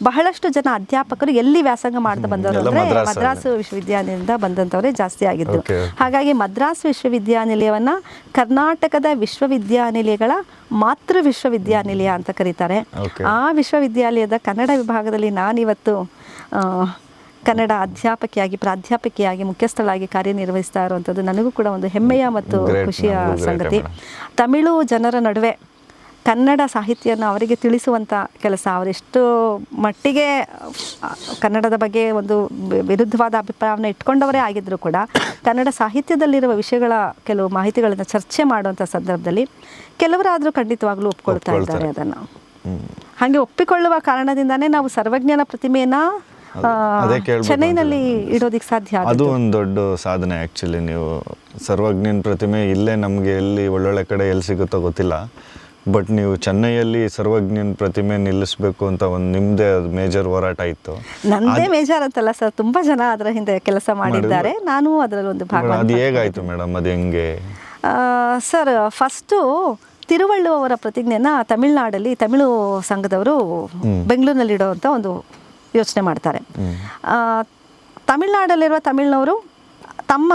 ಬಹಳಷ್ಟು ಜನ ಅಧ್ಯಾಪಕರು ಎಲ್ಲಿ ವ್ಯಾಸಂಗ ಮಾಡ್ತಾ ಬಂದವರು ಅಂದರೆ ಮದ್ರಾಸ್ ವಿಶ್ವವಿದ್ಯಾನಿಲಯದಿಂದ ಬಂದಂಥವರೇ ಜಾಸ್ತಿ ಆಗಿದ್ದು. ಹಾಗಾಗಿ ಮದ್ರಾಸ್ ವಿಶ್ವವಿದ್ಯಾನಿಲಯವನ್ನು ಕರ್ನಾಟಕದ ವಿಶ್ವವಿದ್ಯಾನಿಲಯಗಳ ಮಾತೃ ವಿಶ್ವವಿದ್ಯಾನಿಲಯ ಅಂತ ಕರೀತಾರೆ. ಆ ವಿಶ್ವವಿದ್ಯಾಲಯದ ಕನ್ನಡ ವಿಭಾಗದಲ್ಲಿ ನಾನಿವತ್ತು ಕನ್ನಡ ಪ್ರಾಧ್ಯಾಪಕಿಯಾಗಿ ಮುಖ್ಯಸ್ಥಳಾಗಿ ಕಾರ್ಯನಿರ್ವಹಿಸ್ತಾ ಇರುವಂಥದ್ದು ನನಗೂ ಕೂಡ ಒಂದು ಹೆಮ್ಮೆಯ ಮತ್ತು ಖುಷಿಯ ಸಂಗತಿ. ತಮಿಳು ಜನರ ನಡುವೆ ಕನ್ನಡ ಸಾಹಿತ್ಯವನ್ನು ಅವರಿಗೆ ತಿಳಿಸುವಂಥ ಕೆಲಸ, ಅವರೆಷ್ಟು ಮಟ್ಟಿಗೆ ಕನ್ನಡದ ಬಗ್ಗೆ ಒಂದು ವಿರುದ್ಧವಾದ ಅಭಿಪ್ರಾಯವನ್ನು ಇಟ್ಕೊಂಡವರೇ ಆಗಿದ್ದರೂ ಕೂಡ ಕನ್ನಡ ಸಾಹಿತ್ಯದಲ್ಲಿರುವ ವಿಷಯಗಳ ಕೆಲವು ಮಾಹಿತಿಗಳನ್ನು ಚರ್ಚೆ ಮಾಡುವಂಥ ಸಂದರ್ಭದಲ್ಲಿ ಕೆಲವರಾದರೂ ಖಂಡಿತವಾಗ್ಲೂ ಒಪ್ಕೊಳ್ತಾ ಇದ್ದಾರೆ. ಅದನ್ನು ಹಾಗೆ ಒಪ್ಪಿಕೊಳ್ಳುವ ಕಾರಣದಿಂದಾನೇ ನಾವು ಸರ್ವಜ್ಞನ ಪ್ರತಿಮೆಯನ್ನು ಚೆನ್ನೈನಲ್ಲಿ ಇಡೋದಿಕ್ಕೆ ಸಾಧ್ಯ. ಅದು ಒಂದು ದೊಡ್ಡ ಸಾಧನೆ ಆ್ಯಕ್ಚುಲಿ. ನೀವು ಸರ್ವಜ್ಞನ ಪ್ರತಿಮೆ ಇಲ್ಲೇ ನಮಗೆ ಎಲ್ಲಿ ಒಳ್ಳೊಳ್ಳೆ ಕಡೆ ಎಲ್ಲಿ ಸಿಗುತ್ತೋ ಗೊತ್ತಿಲ್ಲ, ಬಟ್ ನೀವು ಚೆನ್ನೈಯಲ್ಲಿ ಸರ್ವಜ್ಞನ ಪ್ರತಿಮೆ ನಿಲ್ಲಿಸಬೇಕು ಅಂತ ಒಂದು ನಿಮ್ಮದೇ ಮೇಜರ್ ಹೋರಾಟ ಇತ್ತು. ನಂದೇ ಮೇಜರ್ ಅಂತಲ್ಲ ಸರ್, ತುಂಬ ಜನ ಅದರ ಹಿಂದೆ ಕೆಲಸ ಮಾಡಿದ್ದಾರೆ, ನಾನು ಅದರಲ್ಲಿ ಒಂದು ಭಾಗ. ಅದು ಹೇಗಾಯಿತು ಮೇಡಮ್? ಅದು ಹೆಂಗೆ ಸರ್? ಫಸ್ಟು ತಿರುವಳ್ಳುವವರ ಪ್ರತಿಜ್ಞೆನ ತಮಿಳುನಾಡಲ್ಲಿ ತಮಿಳು ಸಂಘದವರು ಬೆಂಗಳೂರಿನಲ್ಲಿಡುವಂಥ ಒಂದು ಯೋಚನೆ ಮಾಡ್ತಾರೆ. ತಮಿಳುನಾಡಲ್ಲಿರುವ ತಮಿಳಿನವರು ತಮ್ಮ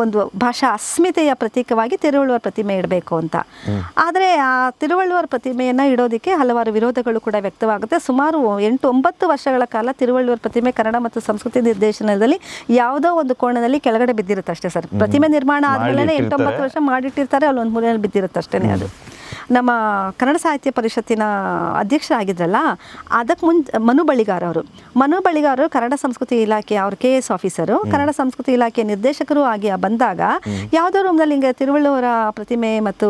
ಒಂದು ಭಾಷಾ ಅಸ್ಮಿತೆಯ ಪ್ರತೀಕವಾಗಿ ತಿರುವಳ್ಳುವರ ಪ್ರತಿಮೆ ಇಡಬೇಕು ಅಂತ. ಆದರೆ ಆ ತಿರುವಳ್ಳುವರ ಪ್ರತಿಮೆಯನ್ನು ಇಡೋದಕ್ಕೆ ಹಲವಾರು ವಿರೋಧಗಳು ಕೂಡ ವ್ಯಕ್ತವಾಗುತ್ತೆ. ಸುಮಾರು 8-9 ವರ್ಷಗಳ ಕಾಲ ತಿರುವಳ್ಳುವರ ಪ್ರತಿಮೆ ಕನ್ನಡ ಮತ್ತು ಸಂಸ್ಕೃತಿ ನಿರ್ದೇಶನದಲ್ಲಿ ಯಾವುದೋ ಒಂದು ಕೋಣದಲ್ಲಿ ಕೆಳಗಡೆ ಬಿದ್ದಿರುತ್ತೆ ಅಷ್ಟೇ ಸರ್. ಪ್ರತಿಮೆ ನಿರ್ಮಾಣ ಆದಮೇಲೆ 8-9 ವರ್ಷ ಮಾಡಿಟ್ಟಿರ್ತಾರೆ, ಅಲ್ಲೊಂದು ಮೂಲೆಯಲ್ಲಿ ಬಿದ್ದಿರುತ್ತೆ ಅಷ್ಟೇ. ಅದು ನಮ್ಮ ಕನ್ನಡ ಸಾಹಿತ್ಯ ಪರಿಷತ್ತಿನ ಅಧ್ಯಕ್ಷರಾಗಿದ್ರಲ್ಲ, ಅದಕ್ಕೆ ಮನು ಬಳಿಗಾರರು ಕನ್ನಡ ಸಂಸ್ಕೃತಿ ಇಲಾಖೆ, ಅವರು KS ಆಫೀಸರು, ಕನ್ನಡ ಸಂಸ್ಕೃತಿ ಇಲಾಖೆ ನಿರ್ದೇಶಕರು ಆಗಿ ಬಂದಾಗ ಯಾವುದೋ ರೂಮ್ನಲ್ಲಿ ಹಿಂಗೆ ತಿರುವಳ್ಳುವರ ಪ್ರತಿಮೆ ಮತ್ತು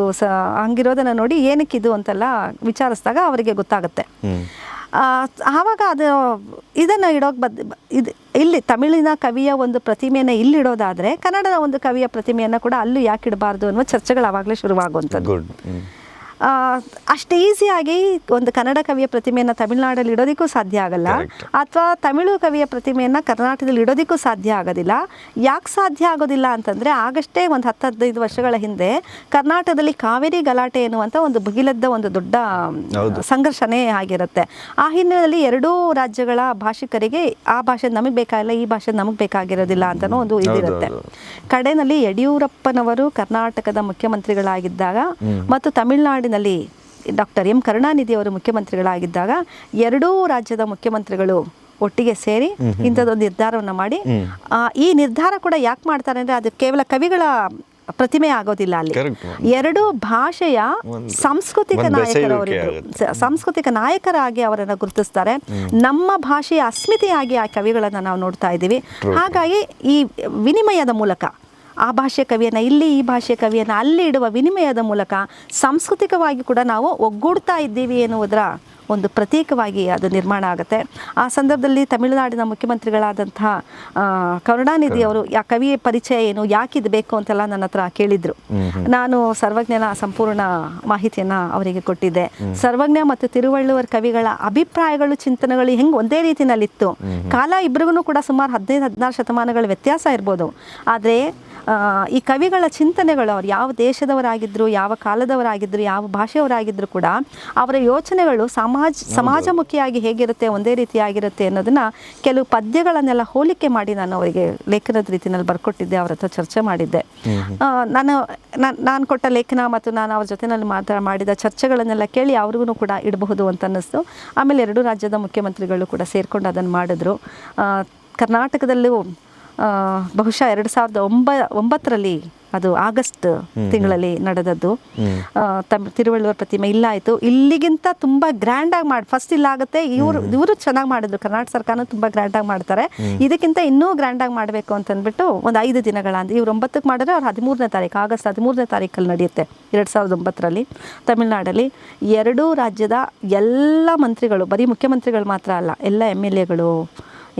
ಹಂಗಿರೋದನ್ನು ನೋಡಿ ಏನಕ್ಕಿದು ಅಂತೆಲ್ಲ ವಿಚಾರಿಸಿದಾಗ ಅವರಿಗೆ ಗೊತ್ತಾಗುತ್ತೆ. ಆವಾಗ ಅದು ಇದನ್ನು ಇಡೋಕೆ ಇಲ್ಲಿ ತಮಿಳಿನ ಕವಿಯ ಒಂದು ಪ್ರತಿಮೆಯನ್ನು ಇಲ್ಲಿಡೋದಾದರೆ ಕನ್ನಡದ ಒಂದು ಕವಿಯ ಪ್ರತಿಮೆಯನ್ನು ಕೂಡ ಅಲ್ಲೂ ಯಾಕೆ ಇಡಬಾರ್ದು ಅನ್ನೋ ಚರ್ಚೆಗಳು ಆವಾಗಲೇ ಶುರುವಾಗುವಂಥದ್ದು. ಅಷ್ಟು ಈಸಿಯಾಗಿ ಒಂದು ಕನ್ನಡ ಕವಿಯ ಪ್ರತಿಮೆಯನ್ನು ತಮಿಳುನಾಡಲ್ಲಿ ಇಡೋದಕ್ಕೂ ಸಾಧ್ಯ ಆಗಲ್ಲ, ಅಥವಾ ತಮಿಳು ಕವಿಯ ಪ್ರತಿಮೆಯನ್ನು ಕರ್ನಾಟಕದಲ್ಲಿ ಇಡೋದಕ್ಕೂ ಸಾಧ್ಯ ಆಗೋದಿಲ್ಲ. ಯಾಕೆ ಸಾಧ್ಯ ಆಗೋದಿಲ್ಲ ಅಂತಂದರೆ, ಆಗಷ್ಟೇ ಒಂದು 10-15 ವರ್ಷಗಳ ಹಿಂದೆ ಕರ್ನಾಟಕದಲ್ಲಿ ಕಾವೇರಿ ಗಲಾಟೆ ಎನ್ನುವಂಥ ಒಂದು ಭುಗಿಲದ್ದ ಒಂದು ದೊಡ್ಡ ಸಂಘರ್ಷನೇ ಆಗಿರುತ್ತೆ. ಆ ಹಿನ್ನೆಲೆಯಲ್ಲಿ ಎರಡೂ ರಾಜ್ಯಗಳ ಭಾಷಿಕರಿಗೆ ಆ ಭಾಷೆ ನಮಗೆ ಬೇಕಾಗಿಲ್ಲ, ಈ ಭಾಷೆ ನಮಗೆ ಬೇಕಾಗಿರೋದಿಲ್ಲ ಅಂತಲೂ ಒಂದು ಇದಿರುತ್ತೆ. ಕಡೆಯಲ್ಲಿ ಯಡಿಯೂರಪ್ಪನವರು ಕರ್ನಾಟಕದ ಮುಖ್ಯಮಂತ್ರಿಗಳಾಗಿದ್ದಾಗ ಮತ್ತು ತಮಿಳುನಾಡಿನಲ್ಲಿ ಡಾಕ್ಟರ್ M ಕರುಣಾನಿಧಿ ಅವರು ಮುಖ್ಯಮಂತ್ರಿಗಳಾಗಿದ್ದಾಗ ಎರಡೂ ರಾಜ್ಯದ ಮುಖ್ಯಮಂತ್ರಿಗಳು ಒಟ್ಟಿಗೆ ಸೇರಿ ಇಂಥದ್ದೊಂದು ನಿರ್ಧಾರವನ್ನು ಮಾಡಿ, ಈ ನಿರ್ಧಾರ ಕೂಡ ಯಾಕೆ ಮಾಡ್ತಾರೆ ಅಂದರೆ, ಅದು ಕೇವಲ ಕವಿಗಳ ಪ್ರತಿಮೆ ಆಗೋದಿಲ್ಲ, ಅಲ್ಲಿ ಎರಡು ಭಾಷೆಯ ಸಾಂಸ್ಕೃತಿಕ ನಾಯಕರಾಗಿ ಅವರನ್ನು ಗುರುತಿಸ್ತಾರೆ. ನಮ್ಮ ಭಾಷೆಯ ಅಸ್ಮಿತೆಯಾಗಿ ಆ ಕವಿಗಳನ್ನು ನಾವು ನೋಡ್ತಾ ಇದ್ದೀವಿ. ಹಾಗಾಗಿ ಈ ವಿನಿಮಯದ ಮೂಲಕ ಆ ಭಾಷೆಯ ಕವಿಯನ್ನು ಇಲ್ಲಿ, ಈ ಭಾಷೆಯ ಕವಿಯನ್ನು ಅಲ್ಲಿ ಇಡುವ ವಿನಿಮಯದ ಮೂಲಕ ಸಾಂಸ್ಕೃತಿಕವಾಗಿ ಕೂಡ ನಾವು ಒಗ್ಗೂಡ್ತಾ ಇದ್ದೀವಿ ಎನ್ನುವುದರ ಒಂದು ಪ್ರತೀಕವಾಗಿ ಅದು ನಿರ್ಮಾಣ ಆಗುತ್ತೆ. ಆ ಸಂದರ್ಭದಲ್ಲಿ ತಮಿಳುನಾಡಿನ ಮುಖ್ಯಮಂತ್ರಿಗಳಾದಂತಹ ಕರುಣಾನಿಧಿ ಅವರು ಆ ಕವಿಯ ಪರಿಚಯ ಏನು, ಯಾಕಿದು ಬೇಕು ಅಂತೆಲ್ಲ ನನ್ನ ಹತ್ರ ಕೇಳಿದ್ರು. ನಾನು ಸರ್ವಜ್ಞನ ಸಂಪೂರ್ಣ ಮಾಹಿತಿಯನ್ನು ಅವರಿಗೆ ಕೊಟ್ಟಿದ್ದೆ. ಸರ್ವಜ್ಞ ಮತ್ತು ತಿರುವಳ್ಳುವರ್ ಕವಿಗಳ ಅಭಿಪ್ರಾಯಗಳು, ಚಿಂತನೆಗಳು ಹೆಂಗೆ ಒಂದೇ ರೀತಿಯಲ್ಲಿತ್ತು. ಕಾಲ ಇಬ್ಬರಿಗೂ ಕೂಡ ಸುಮಾರು 15-16 ಶತಮಾನಗಳ ವ್ಯತ್ಯಾಸ ಇರ್ಬೋದು. ಆದರೆ ಈ ಕವಿಗಳ ಚಿಂತನೆಗಳು, ಅವ್ರು ಯಾವ ದೇಶದವರಾಗಿದ್ದರು, ಯಾವ ಕಾಲದವರಾಗಿದ್ದರು, ಯಾವ ಭಾಷೆಯವರಾಗಿದ್ದರೂ ಕೂಡ ಅವರ ಯೋಚನೆಗಳು ಸಮಾಜಮುಖಿಯಾಗಿ ಹೇಗಿರುತ್ತೆ, ಒಂದೇ ರೀತಿಯಾಗಿರುತ್ತೆ ಅನ್ನೋದನ್ನು ಕೆಲವು ಪದ್ಯಗಳನ್ನೆಲ್ಲ ಹೋಲಿಕೆ ಮಾಡಿ ನಾನು ಅವರಿಗೆ ಲೇಖನದ ರೀತಿಯಲ್ಲಿ ಬರ್ಕೊಟ್ಟಿದ್ದೆ, ಅವ್ರ ಹತ್ರ ಚರ್ಚೆ ಮಾಡಿದ್ದೆ. ನಾನು ಕೊಟ್ಟ ಲೇಖನ ಮತ್ತು ನಾನು ಅವ್ರ ಜೊತೆಯಲ್ಲಿ ಮಾಡಿದ ಚರ್ಚೆಗಳನ್ನೆಲ್ಲ ಕೇಳಿ ಅವ್ರಿಗೂ ಕೂಡ ಇಡಬಹುದು ಅಂತ ಅನ್ನಿಸ್ತು. ಆಮೇಲೆ 2 ರಾಜ್ಯದ ಮುಖ್ಯಮಂತ್ರಿಗಳು ಕೂಡ ಸೇರಿಕೊಂಡು ಅದನ್ನು ಮಾಡಿದ್ರು. ಕರ್ನಾಟಕದಲ್ಲೂ ಬಹುಶಃ 2009ರಲ್ಲಿ ಅದು ಆಗಸ್ಟ್ ತಿಂಗಳಲ್ಲಿ ನಡೆದದ್ದು. ತಿರುವಳ್ಳುವರ್ ಪ್ರತಿಮೆ ಇಲ್ಲಾಯಿತು. ಇಲ್ಲಿಗಿಂತ ತುಂಬ ಗ್ರ್ಯಾಂಡಾಗಿ ಫಸ್ಟ್ ಇಲ್ಲಾಗುತ್ತೆ. ಇವರು ಚೆನ್ನಾಗಿ ಮಾಡಿದ್ರು, ಕರ್ನಾಟಕ ಸರ್ಕಾರ ತುಂಬ ಗ್ರ್ಯಾಂಡಾಗಿ ಮಾಡ್ತಾರೆ. ಇದಕ್ಕಿಂತ ಇನ್ನೂ ಗ್ರ್ಯಾಂಡಾಗಿ ಮಾಡಬೇಕು ಅಂತಂದ್ಬಿಟ್ಟು ಒಂದು 5 ದಿನಗಳ ಅಂದ್ರೆ ಇವ್ರು 9ಕ್ಕೆ ಮಾಡಿದ್ರೆ ಅವ್ರು 13ನೇ ತಾರೀಕು ಆಗಸ್ಟ್ 13ನೇ ತಾರೀಕಲ್ಲಿ ನಡೆಯುತ್ತೆ 2009ರಲ್ಲಿ ತಮಿಳುನಾಡಲ್ಲಿ. 2 ರಾಜ್ಯದ ಎಲ್ಲ ಮಂತ್ರಿಗಳು, ಬರೀ ಮುಖ್ಯಮಂತ್ರಿಗಳು ಮಾತ್ರ ಅಲ್ಲ, ಎಲ್ಲ MLAಗಳು,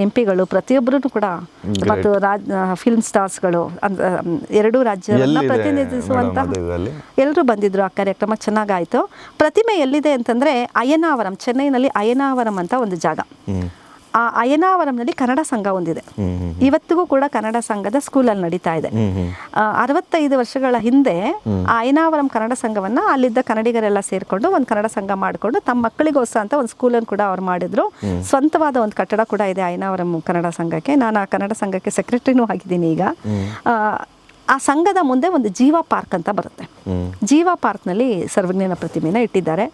MP ಗಳು ಪ್ರತಿಯೊಬ್ಬರೂ ಕೂಡ ಮತ್ತು ಫಿಲ್ಮ್ ಸ್ಟಾರ್ಸ್ಗಳು 2 ರಾಜ್ಯವನ್ನು ಪ್ರತಿನಿಧಿಸುವಂಥ ಎಲ್ಲರೂ ಬಂದಿದ್ರು. ಆ ಕಾರ್ಯಕ್ರಮ ಚೆನ್ನಾಗಾಯಿತು. ಪ್ರತಿಮೆ ಎಲ್ಲಿದೆ ಅಂತಂದರೆ ಅಯ್ಯನಾವರಂ, ಚೆನ್ನೈನಲ್ಲಿ ಅಯ್ಯನಾವರಂ ಅಂತ ಒಂದು ಜಾಗ. ಆ ಅಯ್ಯನಾವರಂನಲ್ಲಿ ಕನ್ನಡ ಸಂಘ ಒಂದಿದೆ. ಇವತ್ತಿಗೂ ಕೂಡ ಕನ್ನಡ ಸಂಘದ ಸ್ಕೂಲಲ್ಲಿ ನಡೀತಾ ಇದೆ. 65 ವರ್ಷಗಳ ಹಿಂದೆ ಆ ಅಯ್ಯನಾವರಂ ಕನ್ನಡ ಸಂಘವನ್ನು ಅಲ್ಲಿದ್ದ ಕನ್ನಡಿಗರೆಲ್ಲ ಸೇರಿಕೊಂಡು ಒಂದು ಕನ್ನಡ ಸಂಘ ಮಾಡಿಕೊಂಡು ತಮ್ಮ ಮಕ್ಕಳಿಗೋಸ್ಕರ ಅಂತ ಒಂದು ಸ್ಕೂಲನ್ನು ಕೂಡ ಅವ್ರು ಮಾಡಿದ್ರು. ಸ್ವಂತವಾದ ಒಂದು ಕಟ್ಟಡ ಕೂಡ ಇದೆ ಅಯ್ಯನಾವರಂ ಕನ್ನಡ ಸಂಘಕ್ಕೆ. ನಾನು ಆ ಕನ್ನಡ ಸಂಘಕ್ಕೆ ಸೆಕ್ರೆಟರಿನೂ ಆಗಿದ್ದೀನಿ ಈಗ. ಆ ಸಂಘದ ಮುಂದೆ ಒಂದು ಜೀವ ಪಾರ್ಕ್ ಅಂತ ಬರುತ್ತೆ. ಜೀವ ಪಾರ್ಕ್ನಲ್ಲಿ ಸರ್ವಜ್ಞನ ಪ್ರತಿಮೆಯನ್ನು ಇಟ್ಟಿದ್ದಾರೆ.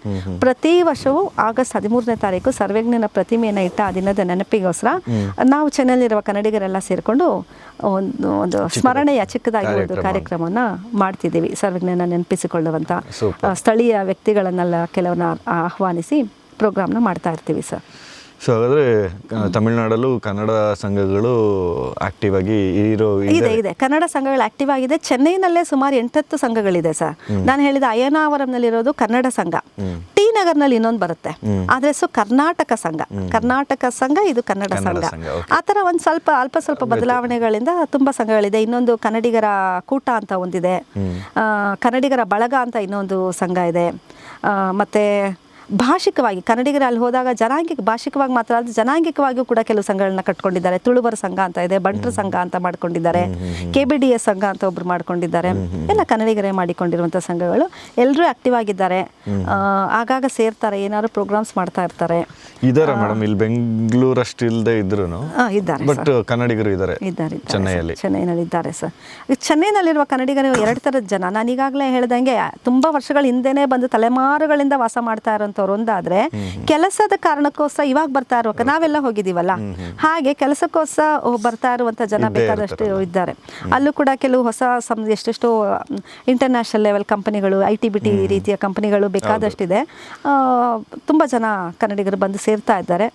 ಪ್ರತಿ ವರ್ಷವೂ ಆಗಸ್ಟ್ 13ನೇ ತಾರೀಕು ಸರ್ವಜ್ಞನ ಪ್ರತಿಮೆಯನ್ನು ಇಟ್ಟ ಆ ದಿನದ ನೆನಪಿಗೋಸ್ಕರ ನಾವು ಚೆನ್ನೈಲಿರುವ ಕನ್ನಡಿಗರೆಲ್ಲ ಸೇರಿಕೊಂಡು ಒಂದು ಸ್ಮರಣೆಯ ಚಿಕ್ಕದಾಗಿ ಒಂದು ಕಾರ್ಯಕ್ರಮವನ್ನು ಮಾಡ್ತಿದ್ದೀವಿ. ಸರ್ವಜ್ಞನ ನೆನಪಿಸಿಕೊಳ್ಳುವಂಥ ಸ್ಥಳೀಯ ವ್ಯಕ್ತಿಗಳನ್ನೆಲ್ಲ ಕೆಲವನ್ನ ಆಹ್ವಾನಿಸಿ ಪ್ರೋಗ್ರಾಮ್ನ ಮಾಡ್ತಾ ಇರ್ತೀವಿ ಸರ್. ಸೊ ಹಾಗಾದರೆ ತಮಿಳುನಾಡಲ್ಲೂ ಕನ್ನಡ ಸಂಘಗಳು ಆಕ್ಟಿವ್ ಆಗಿ ಇದೆ. ಕನ್ನಡ ಸಂಘಗಳು ಆಕ್ಟಿವ್ ಆಗಿದೆ. ಚೆನ್ನೈನಲ್ಲೇ ಸುಮಾರು 8-10 ಸಂಘಗಳಿದೆ ಸರ್. ನಾನು ಹೇಳಿದ ಅಯ್ಯನಾವರಂನಲ್ಲಿರೋದು ಕನ್ನಡ ಸಂಘ. ಟಿ ನಗರ್ನಲ್ಲಿ ಇನ್ನೊಂದು ಬರುತ್ತೆ, ಆದರೆ ಕರ್ನಾಟಕ ಸಂಘ, ಇದು ಕನ್ನಡ ಸಂಘ. ಆ ಥರ ಒಂದು ಅಲ್ಪ ಸ್ವಲ್ಪ ಬದಲಾವಣೆಗಳಿಂದ ತುಂಬ ಸಂಘಗಳಿದೆ. ಇನ್ನೊಂದು ಕನ್ನಡಿಗರ ಕೂಟ ಅಂತ ಒಂದಿದೆ, ಕನ್ನಡಿಗರ ಬಳಗ ಅಂತ ಇನ್ನೊಂದು ಸಂಘ ಇದೆ. ಮತ್ತು ಭಾಷಿಕವಾಗಿ ಕನ್ನಡಿಗರು ಅಲ್ಲಿ ಹೋದಾಗ ಭಾಷಿಕವಾಗಿ ಮಾತ್ರ ಅಲ್ಲದೆ ಜನಾಂಗಿಕವಾಗಿಯೂ ಕೂಡ ಕೆಲವು ಸಂಘಗಳನ್ನ ಕಟ್ಕೊಂಡಿದ್ದಾರೆ. ತುಳುವರ ಸಂಘ ಅಂತ ಇದೆ, ಬಂಟ್ರ ಸಂಘ ಅಂತ ಮಾಡ್ಕೊಂಡಿದ್ದಾರೆ, KBDS ಸಂಘ ಅಂತ ಒಬ್ರು ಮಾಡ್ಕೊಂಡಿದ್ದಾರೆ. ಎಲ್ಲ ಕನ್ನಡಿಗರೇ ಮಾಡಿಕೊಂಡಿರುವಂಥ ಸಂಘಗಳು. ಎಲ್ಲರೂ ಆಕ್ಟಿವ್ ಆಗಿದ್ದಾರೆ. ಆಗಾಗ ಸೇರ್ತಾರೆ, ಏನಾದ್ರು ಪ್ರೋಗ್ರಾಮ್ಸ್ ಮಾಡ್ತಾ ಇರ್ತಾರೆ. ಇದ್ದಾರೆ ಮೇಡಮ್, ಇಲ್ಲಿ ಬೆಂಗಳೂರಷ್ಟು ಇಲ್ಲದೆ ಇದ್ರು ಇದ್ದಾರೆ, ಬಟ್ ಕನ್ನಡಿಗರು ಇದ್ದಾರೆ ಚೆನ್ನೈನಲ್ಲಿ ಇದ್ದಾರೆ ಸರ್. ಚೆನ್ನೈನಲ್ಲಿರುವ ಕನ್ನಡಿಗರು 2 ಥರದ ಜನ. ನಾನು ಈಗಾಗಲೇ ಹೇಳ್ದಂಗೆ ತುಂಬ ವರ್ಷಗಳ ಹಿಂದೆನೇ ಬಂದು ತಲೆಮಾರುಗಳಿಂದ ವಾಸ ಮಾಡ್ತಾ ಇರೋಂಥವ್ರು ಒಂದಾದ್ರೆ, ಕೆಲಸದ ಕಾರಣಕ್ಕೋಸ್ಕರ ಇವಾಗ ಬರ್ತಾ ಇರುವಾಗ ನಾವೆಲ್ಲ ಹೋಗಿದ್ದೀವಲ್ಲ, ಹಾಗೆ ಕೆಲಸಕ್ಕೋಸ್ಕರ ಬರ್ತಾ ಇರುವಂಥ ಜನ ಬೇಕಾದಷ್ಟು ಇದ್ದಾರೆ. ಅಲ್ಲೂ ಕೂಡ ಕೆಲವು ಹೊಸ ಎಷ್ಟೆಷ್ಟೋ ಇಂಟರ್ನ್ಯಾಷನಲ್ ಲೆವೆಲ್ ಕಂಪನಿಗಳು, ITBT ರೀತಿಯ ಕಂಪನಿಗಳು ಬೇಕಾದಷ್ಟಿದೆ. ತುಂಬ ಜನ ಕನ್ನಡಿಗರು ಬಂದು ಸೇರ್ತಾ ಇದ್ದಾರೆ.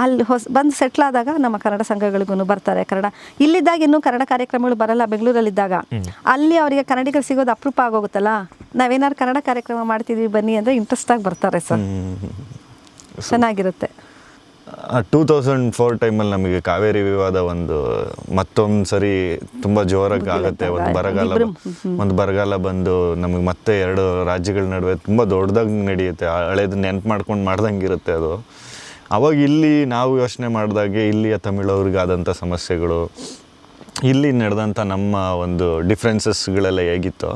ಅಲ್ಲಿ ಬಂದು ಸೆಟ್ಲ್ ಆದಾಗ ನಮ್ಮ ಕನ್ನಡ ಸಂಘಗಳಿಗೂ ಬರ್ತಾರೆ. ಇಲ್ಲಿದ್ದಾಗ ಇನ್ನೂ ಕನ್ನಡ ಕಾರ್ಯಕ್ರಮಗಳು ಬರಲ್ಲ. ಬೆಂಗಳೂರಲ್ಲಿದ್ದಾಗ ಅಲ್ಲಿ ಅವರಿಗೆ ಕನ್ನಡಿಗರು ಸಿಗೋದು ಅಪರೂಪ ಆಗೋಗುತ್ತಲ್ಲ. ನಾವೇನಾದ್ರು ಕನ್ನಡ ಕಾರ್ಯಕ್ರಮ ಮಾಡ್ತಿದ್ವಿ ಬನ್ನಿ ಅಂದರೆ ಇಂಟ್ರೆಸ್ಟ್ ಆಗಿ ಬರ್ತಾರೆ ಸರ್. ಚೆನ್ನಾಗಿರುತ್ತೆ. 2004 ಟೈಮಲ್ಲಿ ನಮಗೆ ಕಾವೇರಿ ವಿವಾದ ಮತ್ತೊಂದು ಸರಿ ತುಂಬ ಜೋರಾಗಿ ಆಗುತ್ತೆ. ಒಂದು ಬರಗಾಲ ಬಂದು ನಮಗೆ ಮತ್ತೆ 2 ರಾಜ್ಯಗಳ ನಡುವೆ ತುಂಬ ದೊಡ್ಡದಾಗಿ ನಡೆಯುತ್ತೆ. ಹಳೇದು ನೆನ್ಪು ಮಾಡ್ಕೊಂಡು ಮಾಡ್ದಂಗೆ ಇರುತ್ತೆ ಅದು. ಅವಾಗ ಇಲ್ಲಿ ನಾವು ಯೋಚನೆ ಮಾಡಿದಾಗೆ ಇಲ್ಲಿಯ ತಮಿಳವ್ರಿಗಾದಂಥ ಸಮಸ್ಯೆಗಳು, ಇಲ್ಲಿ ನಡೆದಂಥ ನಮ್ಮ ಒಂದು ಡಿಫ್ರೆನ್ಸಸ್ಗಳೆಲ್ಲ ಹೇಗಿತ್ತು,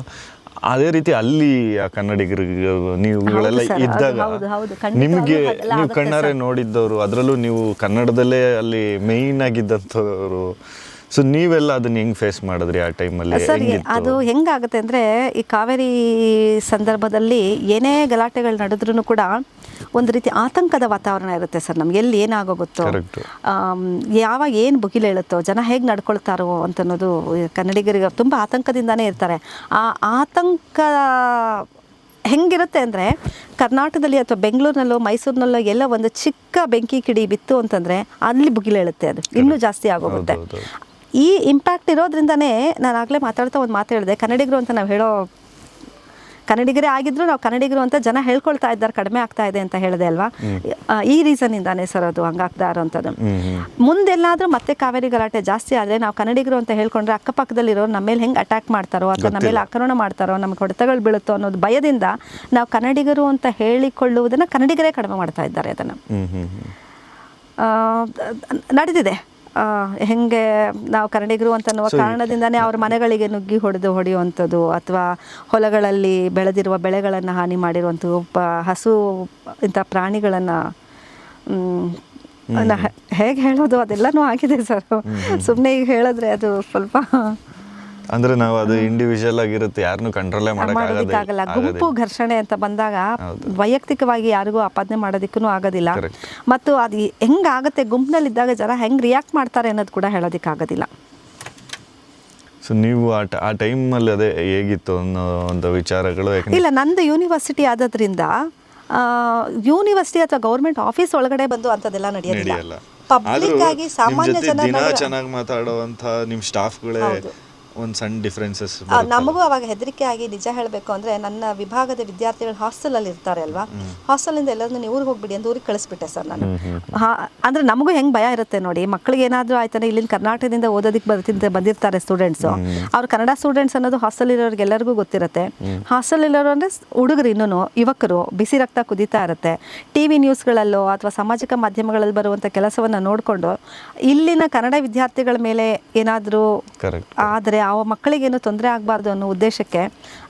ಅದೇ ರೀತಿ ಅಲ್ಲಿ ಆ ಕನ್ನಡಿಗರಿಗೆ ನೀವುಗಳೆಲ್ಲ ಇದ್ದಾಗ ನಿಮಗೆ ನೀವು ಕಣ್ಣಾರೆ ನೋಡಿದ್ದವರು, ಅದರಲ್ಲೂ ನೀವು ಕನ್ನಡದಲ್ಲೇ ಅಲ್ಲಿ ಮೇಯ್ನ್ ಆಗಿದ್ದಂಥವ್ರು. ಸೊ ನೀವೆಲ್ಲ ಅದನ್ನ ಹೆಂಗೆ ಫೇಸ್ ಮಾಡಿದ್ರಿ ಆ ಟೈಮಲ್ಲಿ? ಸರಿ, ಅದು ಹೆಂಗಾಗುತ್ತೆ ಅಂದರೆ, ಈ ಕಾವೇರಿ ಸಂದರ್ಭದಲ್ಲಿ ಏನೇ ಗಲಾಟೆಗಳು ನಡೆದ್ರೂ ಕೂಡ ಒಂದು ರೀತಿ ಆತಂಕದ ವಾತಾವರಣ ಇರುತ್ತೆ ಸರ್. ನಮ್ಗೆ ಎಲ್ಲಿ ಏನಾಗೋಗುತ್ತೋ, ಯಾವಾಗ ಏನು ಬುಗಿಲೇಳುತ್ತೋ, ಜನ ಹೇಗೆ ನಡ್ಕೊಳ್ತಾರೋ ಅಂತನ್ನೋದು ಕನ್ನಡಿಗರಿಗೆ ತುಂಬ ಆತಂಕದಿಂದಾನೇ ಇರ್ತಾರೆ. ಆ ಆತಂಕ ಹೆಂಗಿರುತ್ತೆ ಅಂದರೆ, ಕರ್ನಾಟಕದಲ್ಲಿ ಅಥವಾ ಬೆಂಗಳೂರಿನಲ್ಲೋ ಮೈಸೂರಿನಲ್ಲೋ ಎಲ್ಲ ಒಂದು ಚಿಕ್ಕ ಬೆಂಕಿ ಕಿಡಿ ಬಿತ್ತು ಅಂತಂದರೆ ಅಲ್ಲಿ ಬುಗಿಲೇಳುತ್ತೆ, ಅದು ಇನ್ನೂ ಜಾಸ್ತಿ ಆಗೋಗುತ್ತೆ. ಈ ಇಂಪ್ಯಾಕ್ಟ್ ಇರೋದ್ರಿಂದನೇ ನಾನು ಆಗಲೇ ಮಾತಾಡ್ತಾ ಒಂದು ಮಾತು ಹೇಳಿದೆ, ಕನ್ನಡಿಗರು ಅಂತ ನಾವು ಹೇಳೋ ಕನ್ನಡಿಗರೇ ಆಗಿದ್ರು ನಾವು ಕನ್ನಡಿಗರು ಅಂತ ಜನ ಹೇಳ್ಕೊಳ್ತಾ ಇದ್ದಾರೆ, ಕಡಿಮೆ ಆಗ್ತಾ ಇದೆ ಅಂತ ಹೇಳಿದೆ ಅಲ್ವಾ. ಈ ರೀಸನ್ನಿಂದಾನೇ ಸರ್ ಅದು ಹಂಗಾಗ್ತಾ ಇರೋಂಥದ್ದು. ಮುಂದೆಲ್ಲಾದರೂ ಮತ್ತೆ ಕಾವೇರಿ ಗಲಾಟೆ ಜಾಸ್ತಿ ಆದರೆ ನಾವು ಕನ್ನಡಿಗರು ಅಂತ ಹೇಳ್ಕೊಂಡ್ರೆ ಅಕ್ಕಪಕ್ಕದಲ್ಲಿರೋರು ನಮ್ಮ ಮೇಲೆ ಹೆಂಗೆ ಅಟ್ಯಾಕ್ ಮಾಡ್ತಾರೋ ಅಥವಾ ನಮ್ಮ ಮೇಲೆ ಆಕ್ರಮಣ ಮಾಡ್ತಾರೋ, ನಮ್ಗೆ ಹೊಡೆತಗಳು ಬೀಳುತ್ತೋ ಅನ್ನೋದು ಭಯದಿಂದ ನಾವು ಕನ್ನಡಿಗರು ಅಂತ ಹೇಳಿಕೊಳ್ಳುವುದನ್ನು ಕನ್ನಡಿಗರೇ ಕಡಿಮೆ ಮಾಡ್ತಾ ಇದ್ದಾರೆ. ಅದನ್ನು ನಡೆದಿದೆ. ಹೆಂಗೆ ನಾವು ಕನ್ನಡಿಗರು ಅಂತನ್ನುವ ಕಾರಣದಿಂದನೇ ಅವ್ರ ಮನೆಗಳಿಗೆ ನುಗ್ಗಿ ಹೊಡೆಯುವಂಥದ್ದು, ಅಥವಾ ಹೊಲಗಳಲ್ಲಿ ಬೆಳೆದಿರುವ ಬೆಳೆಗಳನ್ನು ಹಾನಿ ಮಾಡಿರುವಂಥದ್ದು, ಹಸು ಇಂಥ ಪ್ರಾಣಿಗಳನ್ನು ಹೇಗೆ ಹೇಳೋದು ಅದೆಲ್ಲನೂ ಆಗಿದೆ ಸರ್. ಸುಮ್ಮನೆ ಈಗ ಹೇಳಿದ್ರೆ ಅದು ಸ್ವಲ್ಪ ಅಂದ್ರೆ ನಾವು ಅದು ಇಂಡಿವಿಜುವಲ್ ಆಗಿರುತ್ತೆ, ಯಾರನ್ನೂ ಕಂಟ್ರೋಲೇ ಮಾಡೋದಕ್ಕಾಗಲ್ಲ. ಗುಂಪು ಘರ್ಷಣೆ ಅಂತ ಬಂದಾಗ ವೈಯಕ್ತಿಕವಾಗಿ ಯಾರಿಗೂ ಆಪಾದನೆ ಮಾಡೋದಕ್ಕೂ ಆಗೋದಿಲ್ಲ. ಮತ್ತು ಅದು ಹೆಂಗಾಗುತ್ತೆ, ಗುಂಪಿನಲ್ಲಿದ್ದಾಗ ಜನ ಹೆಂಗೆ ರಿಯಾಕ್ಟ್ ಮಾಡ್ತಾರೆ ಅನ್ನೋದು ಕೂಡ ಹೇಳೋದಕ್ಕಾಗೋದಿಲ್ಲ. ಸೊ ನೀವು ಆ ಟೈಮಲ್ಲಿ ಅದೇ ಹೇಗಿತ್ತು ಅನ್ನೋ ಒಂದು ವಿಚಾರಗಳು? ಇಲ್ಲ, ನಂದು ಯೂನಿವರ್ಸಿಟಿ ಆದದ್ರಿಂದ ಯೂನಿವರ್ಸಿಟಿ ಅಥವಾ ಗೌರ್ಮೆಂಟ್ ಆಫೀಸ್ ಒಳಗಡೆ ಬಂದು ಅಂಥದ್ದೆಲ್ಲ ನಡೆಯೋದಿಲ್ಲ. ಪಬ್ಲಿಕ್ ಆಗಿ ಸಾಮಾನ್ಯ ಜನ ಚೆನ್ನಾಗಿ ಮಾತಾಡುವಂಥ ನಿಮ್ಮ ಸ್ಟಾಫ್ಗಳೇ ಒಂದು ಸಣ್ಣ ಡಿಫ್ರೆನ್ಸಸ್. ನಮಗೂ ಅವಾಗ ಹೆದರಿಕೆ ಆಗಿ, ನಿಜ ಹೇಳಬೇಕು ಅಂದರೆ ನನ್ನ ವಿಭಾಗದ ವಿದ್ಯಾರ್ಥಿಗಳು ಹಾಸ್ಟೆಲಲ್ಲಿ ಇರ್ತಾರೆ ಅಲ್ವಾ, ಹಾಸ್ಟೆಲಿಂದ ಎಲ್ಲರನ್ನೂ ನೀವು ಊರಿಗೆ ಹೋಗ್ಬಿಡಿ ಅಂತ ಊರಿಗೆ ಕಳಿಸ್ಬಿಟ್ಟೆ ಸರ್ ನಾನು. ಅಂದರೆ ನಮಗೂ ಹೆಂಗೆ ಭಯ ಇರುತ್ತೆ ನೋಡಿ, ಮಕ್ಕಳಿಗೆ ಏನಾದರೂ ಆಯ್ತಾನೆ, ಇಲ್ಲಿಂದ ಕರ್ನಾಟಕದಿಂದ ಓದೋದಕ್ಕೆ ಬಂದಿರ್ತಾರೆ ಸ್ಟೂಡೆಂಟ್ಸು, ಅವ್ರು ಕನ್ನಡ ಸ್ಟೂಡೆಂಟ್ಸ್ ಅನ್ನೋದು ಹಾಸ್ಟೆಲ್ ಇರೋರಿಗೆ ಎಲ್ಲರಿಗೂ ಗೊತ್ತಿರುತ್ತೆ. ಹಾಸ್ಟೆಲ್ ಇರೋರು ಅಂದರೆ ಹುಡುಗರು, ಇನ್ನೂ ಯುವಕರು, ಬಿಸಿ ರಕ್ತ ಕುದೀತಾ ಇರುತ್ತೆ. ಟಿ ವಿ ನ್ಯೂಸ್ಗಳಲ್ಲೋ ಅಥವಾ ಸಾಮಾಜಿಕ ಮಾಧ್ಯಮಗಳಲ್ಲಿ ಬರುವಂಥ ಕೆಲಸವನ್ನು ನೋಡಿಕೊಂಡು ಇಲ್ಲಿನ ಕನ್ನಡ ವಿದ್ಯಾರ್ಥಿಗಳ ಮೇಲೆ ಏನಾದರೂ ಆದರೆ ಆ ಮಕ್ಕಳಿಗೇನು ತೊಂದರೆ ಆಗಬಾರ್ದು ಅನ್ನೋ ಉದ್ದೇಶಕ್ಕೆ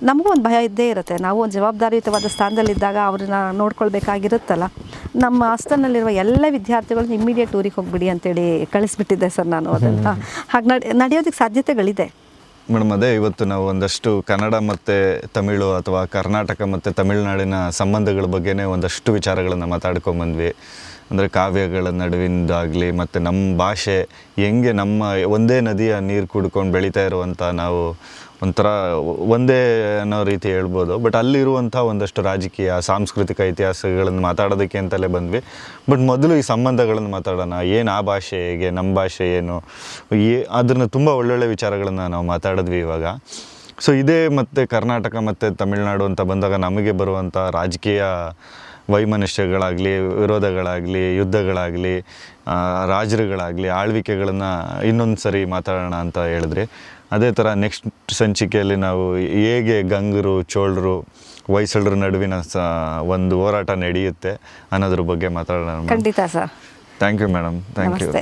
ನಮಗೂ ಒಂದು ಭಯ ಇದ್ದೇ ಇರುತ್ತೆ. ನಾವು ಒಂದು ಜವಾಬ್ದಾರಿಯುತವಾದ ಸ್ಥಾನದಲ್ಲಿದ್ದಾಗ ಅವ್ರನ್ನ ನೋಡ್ಕೊಳ್ಬೇಕಾಗಿರುತ್ತಲ್ಲ. ನಮ್ಮ ಹಾಸ್ಟೆಲ್ನಲ್ಲಿರುವ ಎಲ್ಲ ವಿದ್ಯಾರ್ಥಿಗಳನ್ನ ಇಮ್ಮಿಡಿಯೇಟ್ ಊರಿಗೆ ಹೋಗ್ಬಿಡಿ ಅಂತೇಳಿ ಕಳಿಸ್ಬಿಟ್ಟಿದ್ದೆ ಸರ್ ನಾನು. ಅದನ್ನು ಹಾಗೆ ನಡೆಯೋದಕ್ಕೆ ಸಾಧ್ಯತೆಗಳಿದೆ ಮೇಡಮ್. ಅದೇ ಇವತ್ತು ನಾವು ಒಂದಷ್ಟು ಕನ್ನಡ ಮತ್ತು ತಮಿಳು ಅಥವಾ ಕರ್ನಾಟಕ ಮತ್ತು ತಮಿಳುನಾಡಿನ ಸಂಬಂಧಗಳ ಬಗ್ಗೆನೇ ಒಂದಷ್ಟು ವಿಚಾರಗಳನ್ನು ಮಾತಾಡ್ಕೊಂಬಂದ್ವಿ. ಅಂದರೆ ಕಾವ್ಯಗಳ ನಡುವಿಂದಾಗಲಿ ಮತ್ತು ನಮ್ಮ ಭಾಷೆ ಹೆಂಗೆ ನಮ್ಮ ಒಂದೇ ನದಿಯ ನೀರು ಕುಡ್ಕೊಂಡು ಬೆಳೀತಾ ಇರುವಂಥ ನಾವು ಒಂಥರ ಒಂದೇ ಅನ್ನೋ ರೀತಿ ಹೇಳ್ಬೋದು. ಬಟ್ ಅಲ್ಲಿರುವಂಥ ಒಂದಷ್ಟು ರಾಜಕೀಯ, ಸಾಂಸ್ಕೃತಿಕ ಇತಿಹಾಸಗಳನ್ನು ಮಾತಾಡೋದಕ್ಕೆ ಅಂತಲೇ ಬಂದ್ವಿ. ಬಟ್ ಮೊದಲು ಈ ಸಂಬಂಧಗಳನ್ನು ಮಾತಾಡೋಣ. ಏನು ಆ ಭಾಷೆ ಹೇಗೆ, ನಮ್ಮ ಭಾಷೆ ಏನು, ಅದನ್ನು ತುಂಬ ಒಳ್ಳೊಳ್ಳೆ ವಿಚಾರಗಳನ್ನು ನಾವು ಮಾತಾಡಿದ್ವಿ ಇವಾಗ. ಸೊ ಇದೇ ಮತ್ತು ಕರ್ನಾಟಕ ಮತ್ತು ತಮಿಳುನಾಡು ಅಂತ ಬಂದಾಗ ನಮಗೆ ಬರುವಂಥ ರಾಜಕೀಯ ವೈಮನಸ್ಯಗಳಾಗಲಿ, ವಿರೋಧಗಳಾಗಲಿ, ಯುದ್ಧಗಳಾಗಲಿ, ರಾಜರುಗಳಾಗಲಿ, ಆಳ್ವಿಕೆಗಳನ್ನು ಇನ್ನೊಂದು ಸರಿ ಮಾತಾಡೋಣ ಅಂತ ಹೇಳಿದ್ರಿ. ಅದೇ ಥರ ನೆಕ್ಸ್ಟ್ ಸಂಚಿಕೆಯಲ್ಲಿ ನಾವು ಹೇಗೆ ಗಂಗರು, ಚೋಳರು, ಹೊಯ್ಸಳರ ನಡುವಿನ ಒಂದು ಹೋರಾಟ ನಡೆಯುತ್ತೆ ಅನ್ನೋದ್ರ ಬಗ್ಗೆ ಮಾತಾಡೋಣ. ಖಂಡಿತ sir. Thank you madam. Thank you.